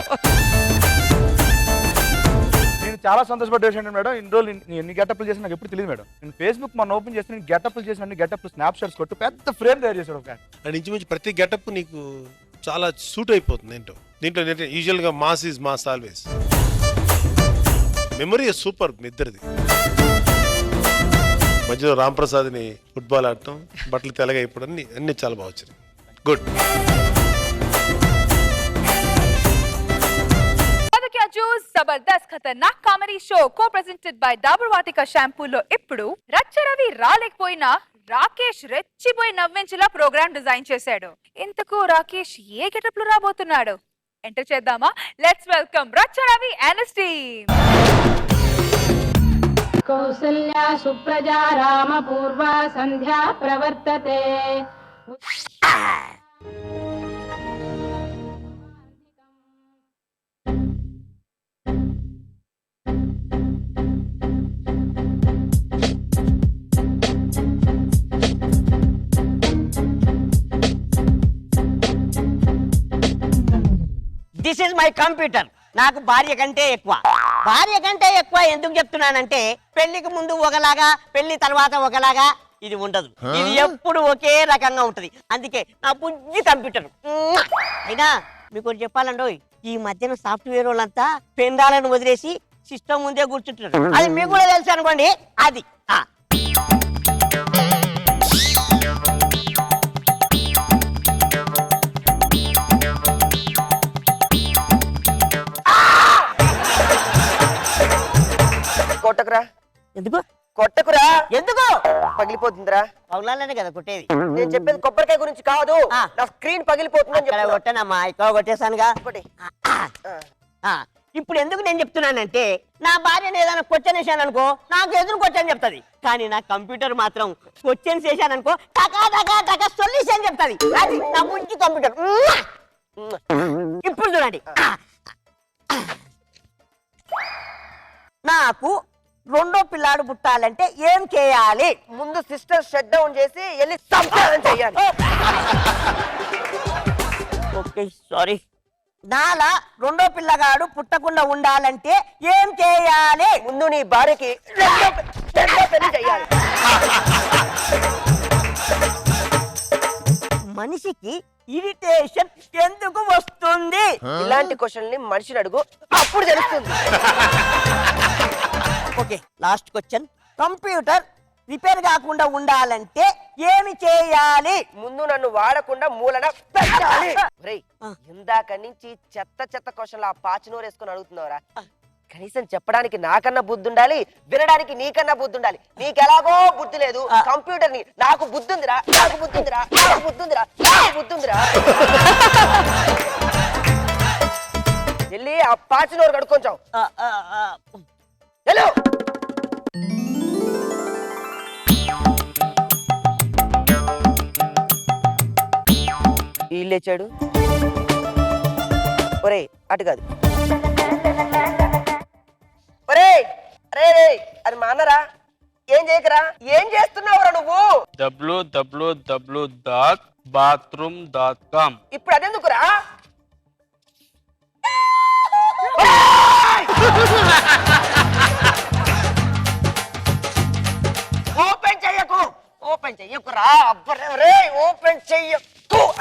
Speaker 16: నేను చాలా సంతోషపడ్డ విషయం ఏంటంటే మేడం, ఇన్ని రోజులు ఎన్ని గెటప్లు చేసి నాకు ఎప్పుడు తెలియదు మేడం. నేను ఫేస్బుక్ మన ఓపెన్ చేస్తే నేను గెటప్లు చేసిన గెటప్లు స్నాప్ షాట్స్ కొట్టు పెద్ద ఫ్రేమ్ తయారు చేశాడు ఒక.
Speaker 8: అండ్ ఇంచుమించు ప్రతి గెటప్ నీకు చాలా సూట్ అయిపోతుంది. ఏంటో దీంట్లో యూజువల్గా mass is mass always. Memory super మీ ఇద్దరిది. మధ్యలో రామ్ ప్రసాద్ని ఫుట్బాల్ ఆడటం, బట్టలు తెల్లగా అయిపోవడం అన్ని చాలా బాగా వచ్చినాయి. Good.
Speaker 1: Jabardasth Khatarnak comedy show co presented by Dabur Vatika షాంపూలో ఇప్పుడు రచ్చరవి రాలేకపోయినా రాకేష్ రెచ్చిపోయి నవ్వించేలా ప్రోగ్రామ్ డిజైన్ చేశాడు. ఇంతకు రాకేష్ ఏ గెటప్ లో రాబోతున్నాడు? ఎంటర్ చేద్దామా? Let's welcome Rachcha Ravi and his team.
Speaker 4: కౌసల్యా సుప్రజా రామ పూర్వా సంధ్యా ప్రవర్తతే.
Speaker 17: This is my computer. నాకు భార్య కంటే ఎక్కువ. భార్య కంటే ఎక్కువ ఎందుకు చెప్తున్నానంటే పెళ్లికి ముందు ఒకలాగా పెళ్లి తర్వాత ఒకలాగా ఇది ఉండదు. ఇది ఎప్పుడు ఒకే రకంగా ఉంటది. అందుకే నా బుజ్జి కంప్యూటర్. అయినా మీకు చెప్పాలండి, ఈ మధ్యన సాఫ్ట్వేర్ వాళ్ళంతా పెండాలను వదిలేసి సిస్టమ్ ముందే కూర్చుంటున్నారు. అది మీకు కూడా తెలుసు అనుకోండి. అది
Speaker 18: కొట్టకురా.
Speaker 17: ఎందుకు
Speaker 18: కొట్టకురా?
Speaker 17: ఎందుకు?
Speaker 18: పగిలిపోతుందిరా.
Speaker 17: పగలాలనే కదా కొట్టేది.
Speaker 18: నేను చెప్పేది కొబ్బరికాయ గురించి కాదు. నా స్క్రీన్ పగిలిపోతుందని చెప్పి
Speaker 17: కొట్టానమ్మా, ఎక్కువ కొట్టేశానుగా. ఇప్పుడు ఎందుకు నేను చెప్తున్నానంటే నా భార్యను ఏదైనా క్వశ్చన్ వేసాను అనుకో నాకు ఎదురు క్వశ్చన్ చెప్తుంది. కానీ నా కంప్యూటర్ మాత్రం క్వశ్చన్స్ వేసాను అనుకో టకా టకా టకా సొల్యూషన్ చెప్తుంది. అది నా మంచి కంప్యూటర్. ఇప్పుడు చూడండి, నాకు రెండో పిల్లాడు పుట్టాలంటే ఏం చేయాలి?
Speaker 18: ముందు సిస్టర్ షట్ డౌన్ చేసి వెళ్ళి సంపాదన చెయ్యాలి.
Speaker 17: Okay sorry. నాలా రెండో పిల్లగాడు పుట్టకుండా ఉండాలంటే ఏం చేయాలి?
Speaker 18: ముందు నీ భార్యకి రెండో పెళ్లి చెయ్యాలి.
Speaker 17: మనిషికి ఇరిటేషన్ ఎందుకు వస్తుంది?
Speaker 18: ఇలాంటి క్వశ్చన్ ని మనిషిని అడుగు, అప్పుడు తెలుస్తుంది.
Speaker 17: Okay, last question. Computer repair కాకుండా ఉండాలంటే ఏమి చేయాలి?
Speaker 18: ముందు నన్ను వాడకుండా మూలన పెట్టాలి. ఇందాక నుంచి చెత్త చెత్త క్వశ్చన్లు ఆ పాచినోరు వేసుకొని అడుగుతున్నావురా. కనీసం చెప్పడానికి నాకన్నా బుద్ధి ఉండాలి, వినడానికి నీకన్నా బుద్ధి ఉండాలి. నీకెలాగో బుద్ధి లేదు. కంప్యూటర్ ని నాకు బుద్ధి ఉందిరా, నాకు బుద్ధి ఉందిరా, నాకు బుద్ధి ఉందిరా, నాకు బుద్ధి ఉందిరా. వెళ్ళి ఆ పాచినోరు కడుక్కొంచాం. హలో లేచాడు. ఒరే అటు కాదు. ఒరే అరే అది మా అన్నరా. ఏం చేయకరా, ఏం చేస్తున్నావురా నువ్వు?
Speaker 9: www.bathroom.com.
Speaker 18: ఇప్పుడు అదెందుకురా? ఓపెన్ చెయ్యకు, ఓపెన్ చెయ్యకురా. అబ్బరే ఓపెన్ చెయ్యకు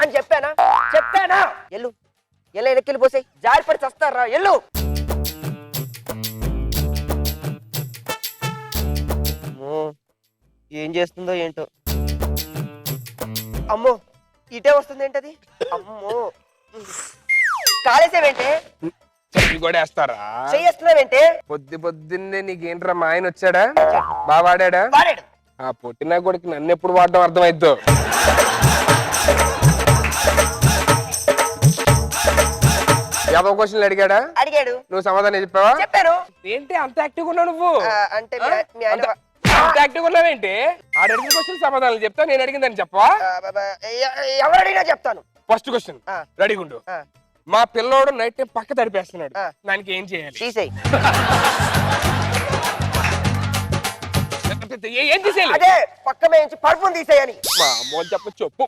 Speaker 18: అని చెప్పానా? చెప్పానా? ఎల్లు ఎలా ఎక్కిలు పోసాయి, జారిపడి చస్తారా. ఎల్లు. ఏం చేస్తుందో ఏంటో. అమ్మో ఇటే వస్తుంది ఏంటది? అమ్మో కాలేసేవేంటే?
Speaker 6: చెయ్యి కూడా వేస్తారా?
Speaker 18: చెయ్యేస్తున్నావేంటే?
Speaker 6: పొద్దున్నే నీకేంట్రా మా ఆయన వచ్చాడా? బాగా వాడాడా? ఆ పొట్టినా కొడుకు నన్ను ఎప్పుడు వాడడం అర్థమైద్దో. యాభై క్వశ్చన్లు అడిగాడా?
Speaker 18: అడిగాడు.
Speaker 6: నువ్వు సమాధానం చెప్పావా?
Speaker 18: చెప్పాను.
Speaker 6: ఏంటి అంత యాక్టివ్ ఉన్నావు నువ్వు?
Speaker 18: అంటే
Speaker 6: అంత యాక్టివ్ ఉన్నావేంటి? ఆడు అడిగిన క్వశ్చన్ సమాధానం చెప్తా, నేను అడిగిందని చెప్పవా?
Speaker 18: ఎవరు అడిగినా చెప్తాను.
Speaker 6: ఫస్ట్ క్వశ్చన్ రెడీగా ఉండు. మా పిల్లోడు నైట్ టైం పక్క తడిపేస్తున్నాడు, దానికి ఏం చేయాలి?
Speaker 18: తీసేయి.
Speaker 6: ఏం తీసేయాలి?
Speaker 18: అదే పక్క మేంచి పరుపుని తీసేయని.
Speaker 6: మా అమ్మ చెప్పు చెప్పు.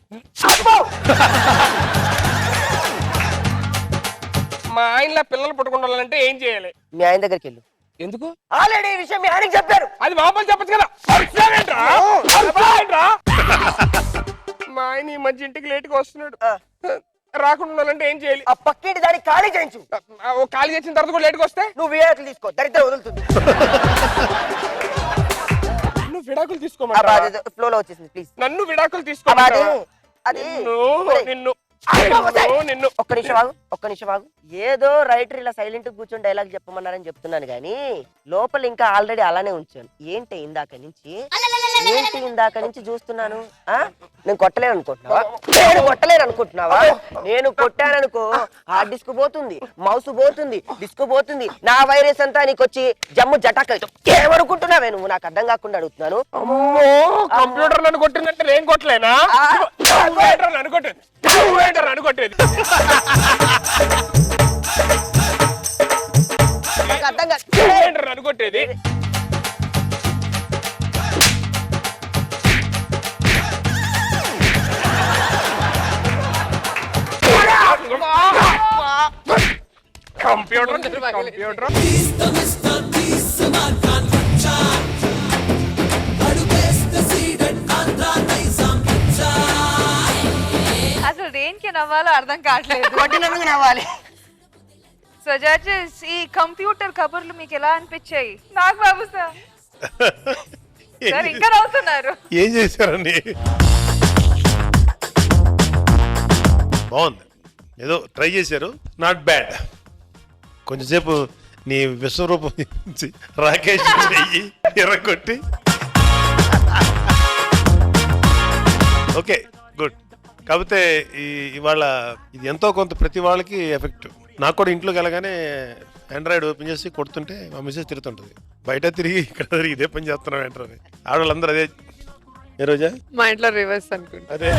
Speaker 6: మా ఆయనలా పిల్లలు పుట్టకుండాలంటే ఏం చేయాలి?
Speaker 18: మీ ఆయన దగ్గరికి వెళ్ళు.
Speaker 6: ఎందుకు?
Speaker 18: ఆల్రెడీ ఈ విషయం మీ ఆయనకి చెప్పారు.
Speaker 6: అది మా అమ్మ చెప్పచ్చు కదా. మా ఆయన ఈ మధ్య ఇంటికి లేట్గా వస్తున్నాడు, రాకుండా ఉండాలంటే ఏం చేయాలి?
Speaker 18: ఆ పక్కింటి దానికి ఖాళీ చేయించు.
Speaker 6: ఖాళీ చేసిన తర్వాత కూడా లేట్గా వస్తే
Speaker 18: నువ్వు విడాకులు తీసుకో, దరిద్రం వదులుతుంది.
Speaker 6: నువ్వు విడాకులు తీసుకోమా?
Speaker 18: ఫ్లోలో వచ్చేసింది ప్లీజ్.
Speaker 6: నన్ను విడాకులు తీసుకో.
Speaker 18: అది
Speaker 6: నిన్ను
Speaker 18: ఒక్క నిమిషం ఆగు, ఒక్క నిమిషం ఆగు. ఏదో రైటర్ ఇలా సైలెంట్ కూర్చొని డైలాగ్ చెప్పమన్నారని చెప్తున్నాను గానీ లోపల ఇంకా ఆల్రెడీ అలానే ఉంచాను. ఏంటి ఇందాక నుంచి ఏంటి ఇందాక నుంచి చూస్తున్నాను ఆ? నేను కొట్టలేను అనుకుంటున్నావా? నేను కొట్టలేను అనుకుంటున్నావా? నేను కొట్టాననుకో హార్డ్ డిస్క్ పోతుంది, మౌస్ పోతుంది, డిస్క్ పోతుంది, నా వైరస్ అంతా నీకు వచ్చి జమ్ము జటాక ఏమనుకుంటున్నావే నువ్వు? నాకు అర్థం కాకుండా అడుగుతున్నాను.
Speaker 6: కంప్యూటర్ నన్ను కొట్టిందంటే నేను కొట్టలేనా? నన్ను కొట్టేది
Speaker 18: అర్థం
Speaker 6: నన్ను కొట్టేది కంప్యూటర్
Speaker 1: అసలు దేనికి నవ్వాలో అర్థం కావట్లేదు.
Speaker 18: కొట్టినందుకు నవ్వాలి.
Speaker 1: సో జడ్జెస్, ఈ కంప్యూటర్ కబుర్లు మీకు ఎలా అనిపించాయి? నాకు బాబు సార్ ఇంకా నవ్వుతున్నారు.
Speaker 8: ఏం చేశారండి? బాగుంది, ఏదో ట్రై చేశారు, నాట్ బ్యాడ్. కొంచెంసేపు నీ విశ్వరూపం రాకేష్ ఎర్రగొట్టి ఓకే గుడ్. కాకపోతే ఇవాళ ఇది ఎంతో కొంత ప్రతి వాళ్ళకి ఎఫెక్ట్. నాకు కూడా ఇంట్లోకి వెళ్ళగానే ఆండ్రాయిడ్ ఓపెన్ చేసి కొడుతుంటే మా మెసేజ్ తిరుగుతుంటుంది, బయట తిరిగి ఇక్కడ తిరిగి ఇదే పని చేస్తున్నాం ఏంటో అని. ఆడవాళ్ళందరూ అదే. ఏ రోజా
Speaker 7: మా ఇంట్లో రివర్స్ అనుకుంటా.
Speaker 8: అదే.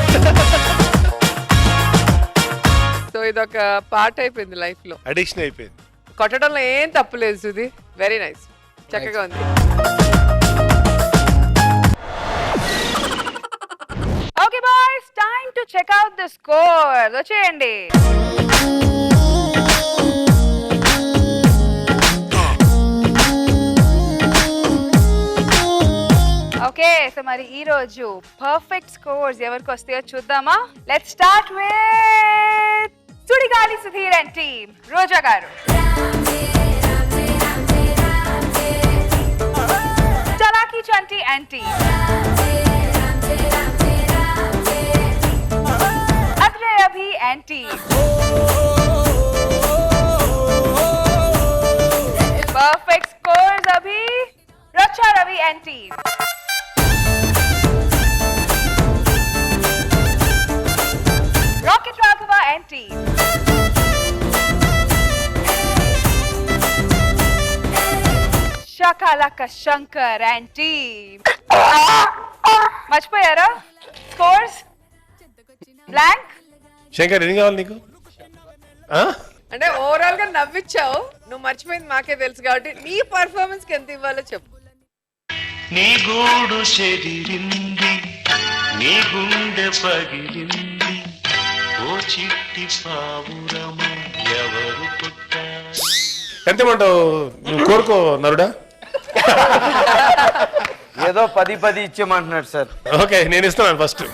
Speaker 7: సో ఇదొక పార్ట్ అయిపోయింది లైఫ్ లో,
Speaker 8: అడిక్షన్ అయిపోయింది.
Speaker 7: కొట్టడంలో ఏం తప్పులేదు సుధీ, వెరీ నైస్, చక్కగా ఉంది.
Speaker 1: Okay boys, time to check out the score. వచ్చేయండి. ఓకే, సో మరి ఈ రోజు పర్ఫెక్ట్ స్కోర్స్ ఎవరికి వస్తాయో చూద్దామా? Let's start with Sudigali Sudheer and team. Roja గారు, Chalaki Chanti and team, Adhire Abhi and team, perfect scores Abhi, Rachcha Ravi and team, Rocket Raghava and team, Shakalaka Shankar and team. మర్చిపోయారా scores? Blank.
Speaker 8: Shankar ఏం కావాలి నీకు?
Speaker 7: అంటే ఓవరాల్ గా నవ్విచ్చావు, నువ్వు మర్చిపోయింది మాకే తెలుసు కాబట్టి నీ పర్ఫార్మెన్స్ కి ఎంత ఇవ్వాలో చెప్పు.
Speaker 19: నీ గూడు చెదిరింది, నీ గుండె పగిలింది, ఓ చిట్టి పావురము ఎవరు పుట్టారు?
Speaker 8: ఎంతమంటావు నువ్వు? కోరుకో నరుడా.
Speaker 5: ఏదో 10 ఇచ్చేయమంటున్నాడు సార్.
Speaker 8: ఓకే, నేను ఇస్తున్నాను first.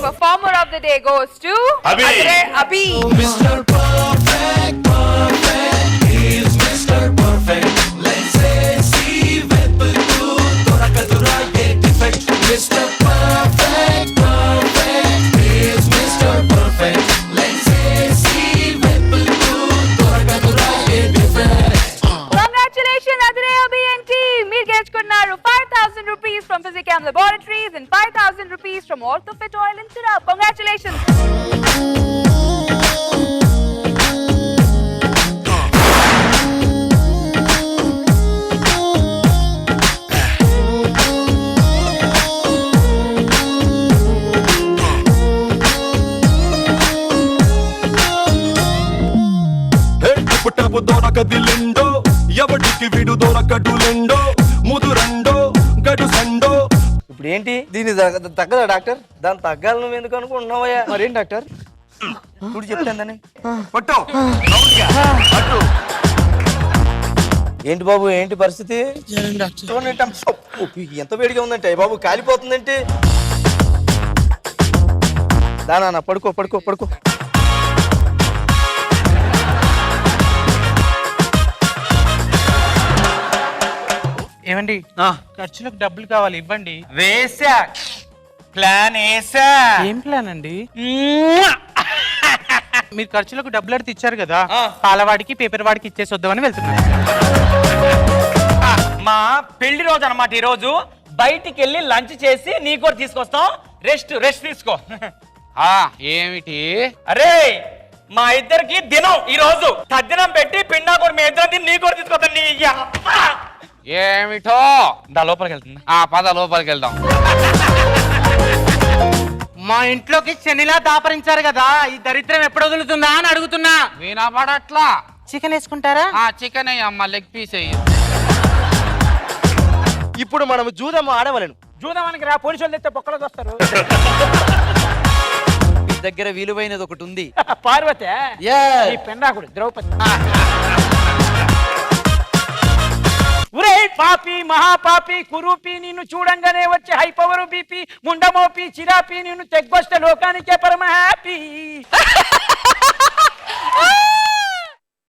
Speaker 1: Performer of the day goes to
Speaker 8: Abhi.
Speaker 1: Abhi.
Speaker 13: Mr. Perfect, perfect, he is Mr. Perfect. Let's say, see, వెతుకు దొరకదురా ఏ defect. Mr. Perfect, perfect, he is Mr. Perfect. Let's say, see, వెతుకు దొరకదురా ఏ defect.
Speaker 1: Congratulations Adre Abhi and team. మీరు గెలుచుకున్నారు 5,000 rupees from Physicam Laboratories and 5,000 rupees from Orthofit Oil and Syrup. Congratulations.
Speaker 2: పుట్టపు దొరకదిలిండో, ఎవడికి విడు దొరకడులెండో, ముదురండో గడు సండో.
Speaker 5: ఇప్పుడు ఏంటి దీన్ని తగ్గదా డాక్టర్? దాన్ని తగ్గాలి నువ్వు ఎందుకు అనుకుంటున్నావయ్యా?
Speaker 16: మరేం డాక్టర్?
Speaker 5: ఇప్పుడు చెప్తాను పట్టు. ఏంటి బాబు, ఏంటి పరిస్థితి? చూడండి ఎంత వేడిగా ఉందంటే బాబు, కాలిపోతుందంటే. దానా పడుకో పడుకో పడుకో.
Speaker 10: ఏమండి, ఖర్చులకు డబ్బులు కావాలి, ఇవ్వండి.
Speaker 15: వేసా, ప్లాన్ వేసా.
Speaker 10: ఏం ప్లాన్ అండి? మీరు ఖర్చులకు డబ్బులు అడితే ఇచ్చారు కదా, పాలవాడికి పేపర్ వాడికి ఇచ్చేసి వద్దామని వెళ్తున్నాను. మా పెళ్లి రోజు అన్నమాట ఈ రోజు. బయటికి వెళ్ళి లంచ్ చేసి నీ కూడా తీసుకొస్తాం. రెస్ట్ తీసుకో.
Speaker 9: ఏమిటి?
Speaker 10: అరే మా ఇద్దరికి దినం ఈ రోజు. తద్దినం పెట్టి పిండా కూడా మీ ఇద్దరం తిని నీ కూడా తీసుకొస్తాను. నీ అబ్బా!
Speaker 9: ఏమిటో
Speaker 10: లోపలికి వెళ్తుంది.
Speaker 9: పద లోపలికి వెళ్దాం.
Speaker 12: మా ఇంట్లోకి శనిలా దాపరించారు కదా, ఈ దరిద్రం ఎప్పుడు వదులుతుందా అని అడుగుతున్నా.
Speaker 9: వినపడట్లా.
Speaker 12: చికెన్ వేసుకుంటారా?
Speaker 9: చికెన్ అయ్యమ్మ, లెగ్ పీస్ అయ్యి.
Speaker 18: ఇప్పుడు మనం జూదం ఆడవలను.
Speaker 10: జూదమానికి రా, పోలీసు వాళ్ళు తెస్తే బొక్కలకు వస్తారు.
Speaker 15: దగ్గర విలువైనది ఒకటి ఉంది.
Speaker 10: పార్వతి ఈ పెన్నాకుడు ద్రౌపది. ఒరే పాపి మహాపాపి కురూపి, నిన్ను చూడంగానే వచ్చే హై పవర్ బీపీ ముండమోపి చిరాపి, నిన్ను తెగ్గొస్తే లోకానికే పరమ హ్యాపీ.